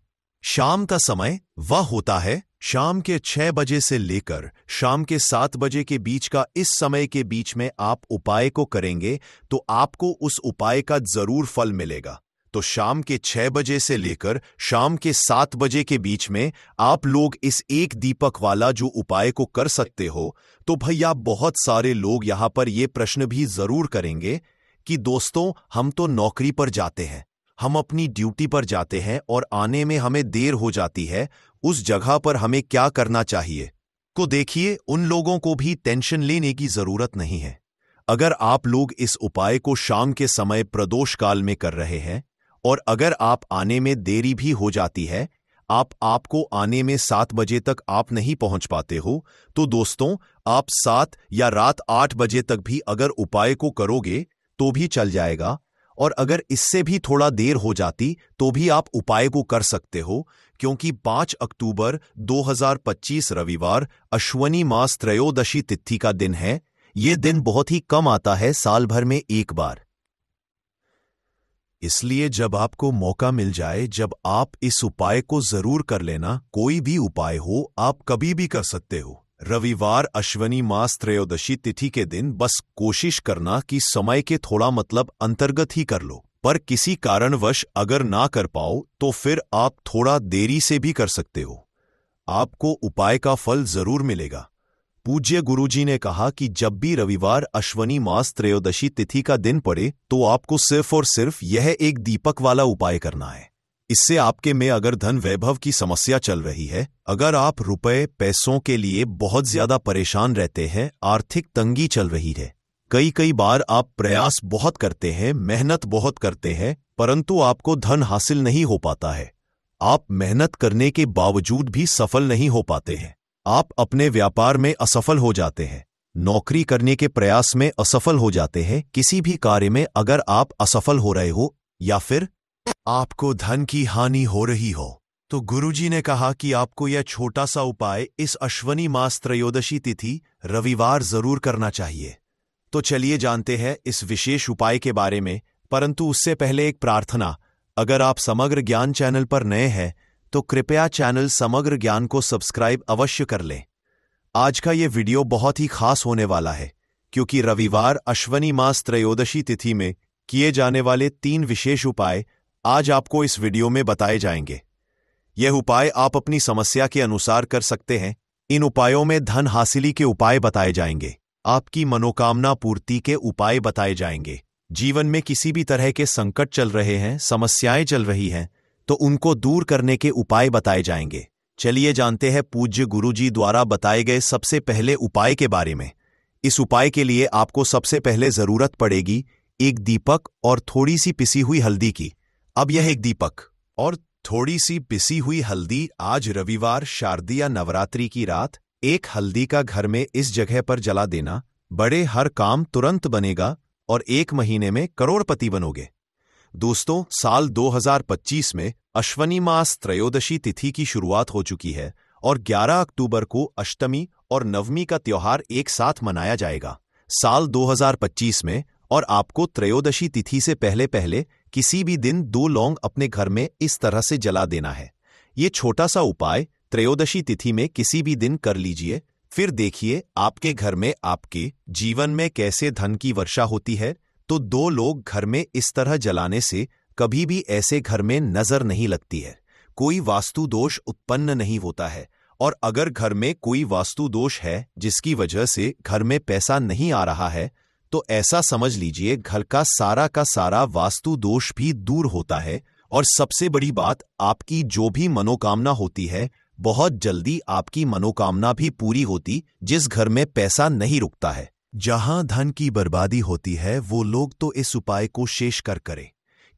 शाम का समय, वह होता है शाम के 6 बजे से लेकर शाम के 7 बजे के बीच का। इस समय के बीच में आप उपाय को करेंगे तो आपको उस उपाय का जरूर फल मिलेगा। तो शाम के 6 बजे से लेकर शाम के 7 बजे के बीच में आप लोग इस एक दीपक वाला जो उपाय को कर सकते हो। तो भैया, बहुत सारे लोग यहां पर यह प्रश्न भी जरूर करेंगे कि दोस्तों हम तो नौकरी पर जाते हैं, हम अपनी ड्यूटी पर जाते हैं और आने में हमें देर हो जाती है, उस जगह पर हमें क्या करना चाहिए? तो देखिए, उन लोगों को भी टेंशन लेने की जरूरत नहीं है। अगर आप लोग इस उपाय को शाम के समय प्रदोष काल में कर रहे हैं और अगर आप आने में देरी भी हो जाती है, आपको आने में 7 बजे तक आप नहीं पहुंच पाते हो, तो दोस्तों आप 7 या रात 8 बजे तक भी अगर उपाय को करोगे तो भी चल जाएगा। और अगर इससे भी थोड़ा देर हो जाती तो भी आप उपाय को कर सकते हो, क्योंकि 5 अक्टूबर 2025 रविवार अश्वनी मास त्रयोदशी तिथि का दिन है। यह दिन बहुत ही कम आता है, साल भर में एक बार। इसलिए जब आपको मौका मिल जाए, जब आप इस उपाय को जरूर कर लेना। कोई भी उपाय हो, आप कभी भी कर सकते हो। रविवार अश्वनी मास त्रयोदशी तिथि के दिन बस कोशिश करना कि समय के थोड़ा अंतर्गत ही कर लो, पर किसी कारणवश अगर ना कर पाओ तो फिर आप थोड़ा देरी से भी कर सकते हो। आपको उपाय का फल जरूर मिलेगा। पूज्य गुरुजी ने कहा कि जब भी रविवार अश्वनी मास त्रयोदशी तिथि का दिन पड़े तो आपको सिर्फ और सिर्फ यह एक दीपक वाला उपाय करना है। इससे आपके में अगर धन वैभव की समस्या चल रही है, अगर आप रुपए पैसों के लिए बहुत ज्यादा परेशान रहते हैं, आर्थिक तंगी चल रही है, कई बार आप प्रयास बहुत करते हैं, मेहनत बहुत करते हैं, परंतु आपको धन हासिल नहीं हो पाता है, आप मेहनत करने के बावजूद भी सफल नहीं हो पाते हैं, आप अपने व्यापार में असफल हो जाते हैं, नौकरी करने के प्रयास में असफल हो जाते हैं, किसी भी कार्य में अगर आप असफल हो रहे हो या फिर आपको धन की हानि हो रही हो, तो गुरुजी ने कहा कि आपको यह छोटा सा उपाय इस अश्वनी मास त्रयोदशी तिथि रविवार जरूर करना चाहिए। तो चलिए जानते हैं इस विशेष उपाय के बारे में, परंतु उससे पहले एक प्रार्थना। अगर आप समग्र ज्ञान चैनल पर नए हैं तो कृपया चैनल समग्र ज्ञान को सब्सक्राइब अवश्य कर लें। आज का यह वीडियो बहुत ही खास होने वाला है, क्योंकि रविवार अश्वनी मास त्रयोदशी तिथि में किए जाने वाले 3 विशेष उपाय आज आपको इस वीडियो में बताए जाएंगे। यह उपाय आप अपनी समस्या के अनुसार कर सकते हैं। इन उपायों में धन हासिली के उपाय बताए जाएंगे, आपकी मनोकामना पूर्ति के उपाय बताए जाएंगे। जीवन में किसी भी तरह के संकट चल रहे हैं, समस्याएं चल रही हैं, तो उनको दूर करने के उपाय बताए जाएंगे। चलिए जानते हैं पूज्य गुरुजी द्वारा बताए गए सबसे पहले उपाय के बारे में। इस उपाय के लिए आपको सबसे पहले जरूरत पड़ेगी एक दीपक और थोड़ी सी पिसी हुई हल्दी की। अब यह एक दीपक और थोड़ी सी पिसी हुई हल्दी आज रविवार शारदीय नवरात्रि की रात एक हल्दी का घर में इस जगह पर जला देना। बड़े हर काम तुरंत बनेगा और 1 महीने में करोड़पति बनोगे। दोस्तों, साल 2025 में अश्वनी मास त्रयोदशी तिथि की शुरुआत हो चुकी है और 11 अक्टूबर को अष्टमी और नवमी का त्योहार एक साथ मनाया जाएगा। साल 2025 में और आपको त्रयोदशी तिथि से पहले पहले किसी भी दिन 2 लौंग अपने घर में इस तरह से जला देना है। ये छोटा सा उपाय त्रयोदशी तिथि में किसी भी दिन कर लीजिए, फिर देखिए आपके घर में आपके जीवन में कैसे धन की वर्षा होती है। तो 2 लोग घर में इस तरह जलाने से कभी भी ऐसे घर में नजर नहीं लगती है, कोई वास्तु दोष उत्पन्न नहीं होता है। और अगर घर में कोई वास्तु दोष है जिसकी वजह से घर में पैसा नहीं आ रहा है, तो ऐसा समझ लीजिए घर का सारा वास्तु दोष भी दूर होता है। और सबसे बड़ी बात, आपकी जो भी मनोकामना होती है बहुत जल्दी आपकी मनोकामना भी पूरी होती। जिस घर में पैसा नहीं रुकता है, जहां धन की बर्बादी होती है, वो लोग तो इस उपाय को शेष कर करें,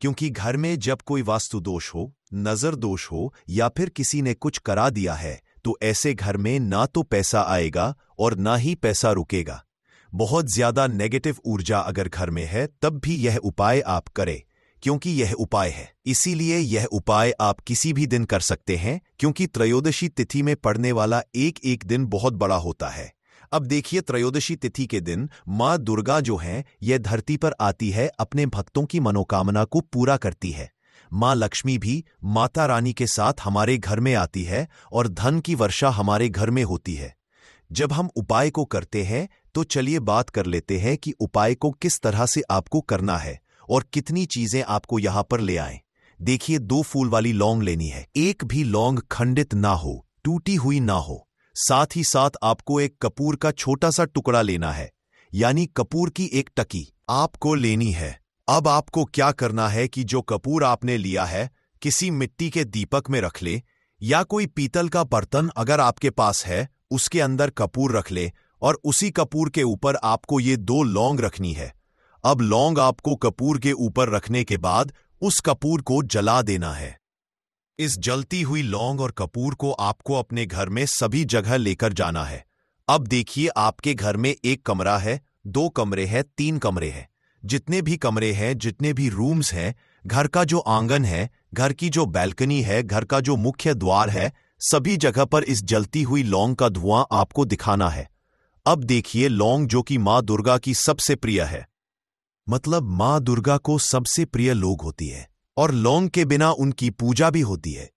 क्योंकि घर में जब कोई वास्तु दोष हो, नजर दोष हो या फिर किसी ने कुछ करा दिया है, तो ऐसे घर में ना तो पैसा आएगा और ना ही पैसा रुकेगा। बहुत ज्यादा नेगेटिव ऊर्जा अगर घर में है तब भी यह उपाय आप करें, क्योंकि यह उपाय है। इसीलिए यह उपाय आप किसी भी दिन कर सकते हैं, क्योंकि त्रयोदशी तिथि में पड़ने वाला एक दिन बहुत बड़ा होता है। अब देखिए, त्रयोदशी तिथि के दिन माँ दुर्गा जो है यह धरती पर आती है, अपने भक्तों की मनोकामना को पूरा करती है। माँ लक्ष्मी भी माता रानी के साथ हमारे घर में आती है और धन की वर्षा हमारे घर में होती है। जब हम उपाय को करते हैं तो चलिए बात कर लेते हैं कि उपाय को किस तरह से आपको करना है और कितनी चीजें आपको यहां पर ले आएं। देखिए, 2 फूल वाली लौंग लेनी है। एक भी लौंग खंडित ना हो, टूटी हुई ना हो। साथ ही साथ आपको एक कपूर का छोटा सा टुकड़ा लेना है, यानी कपूर की एक टकी आपको लेनी है। अब आपको क्या करना है कि जो कपूर आपने लिया है किसी मिट्टी के दीपक में रख ले, या कोई पीतल का बर्तन अगर आपके पास है उसके अंदर कपूर रख ले और उसी कपूर के ऊपर आपको ये 2 लौंग रखनी है। अब लौंग आपको कपूर के ऊपर रखने के बाद उस कपूर को जला देना है। इस जलती हुई लौंग और कपूर को आपको अपने घर में सभी जगह लेकर जाना है। अब देखिए, आपके घर में 1 कमरा है, 2 कमरे हैं, 3 कमरे हैं। जितने भी कमरे हैं, जितने भी रूम्स हैं, घर का जो आंगन है, घर की जो बैल्कनी है, घर का जो मुख्य द्वार है, सभी जगह पर इस जलती हुई लौंग का धुआं आपको दिखाना है। अब देखिए, लौंग जो कि माँ दुर्गा की सबसे प्रिय है, मतलब माँ दुर्गा को सबसे प्रिय लोग होती है और लौंग के बिना उनकी पूजा भी होती है।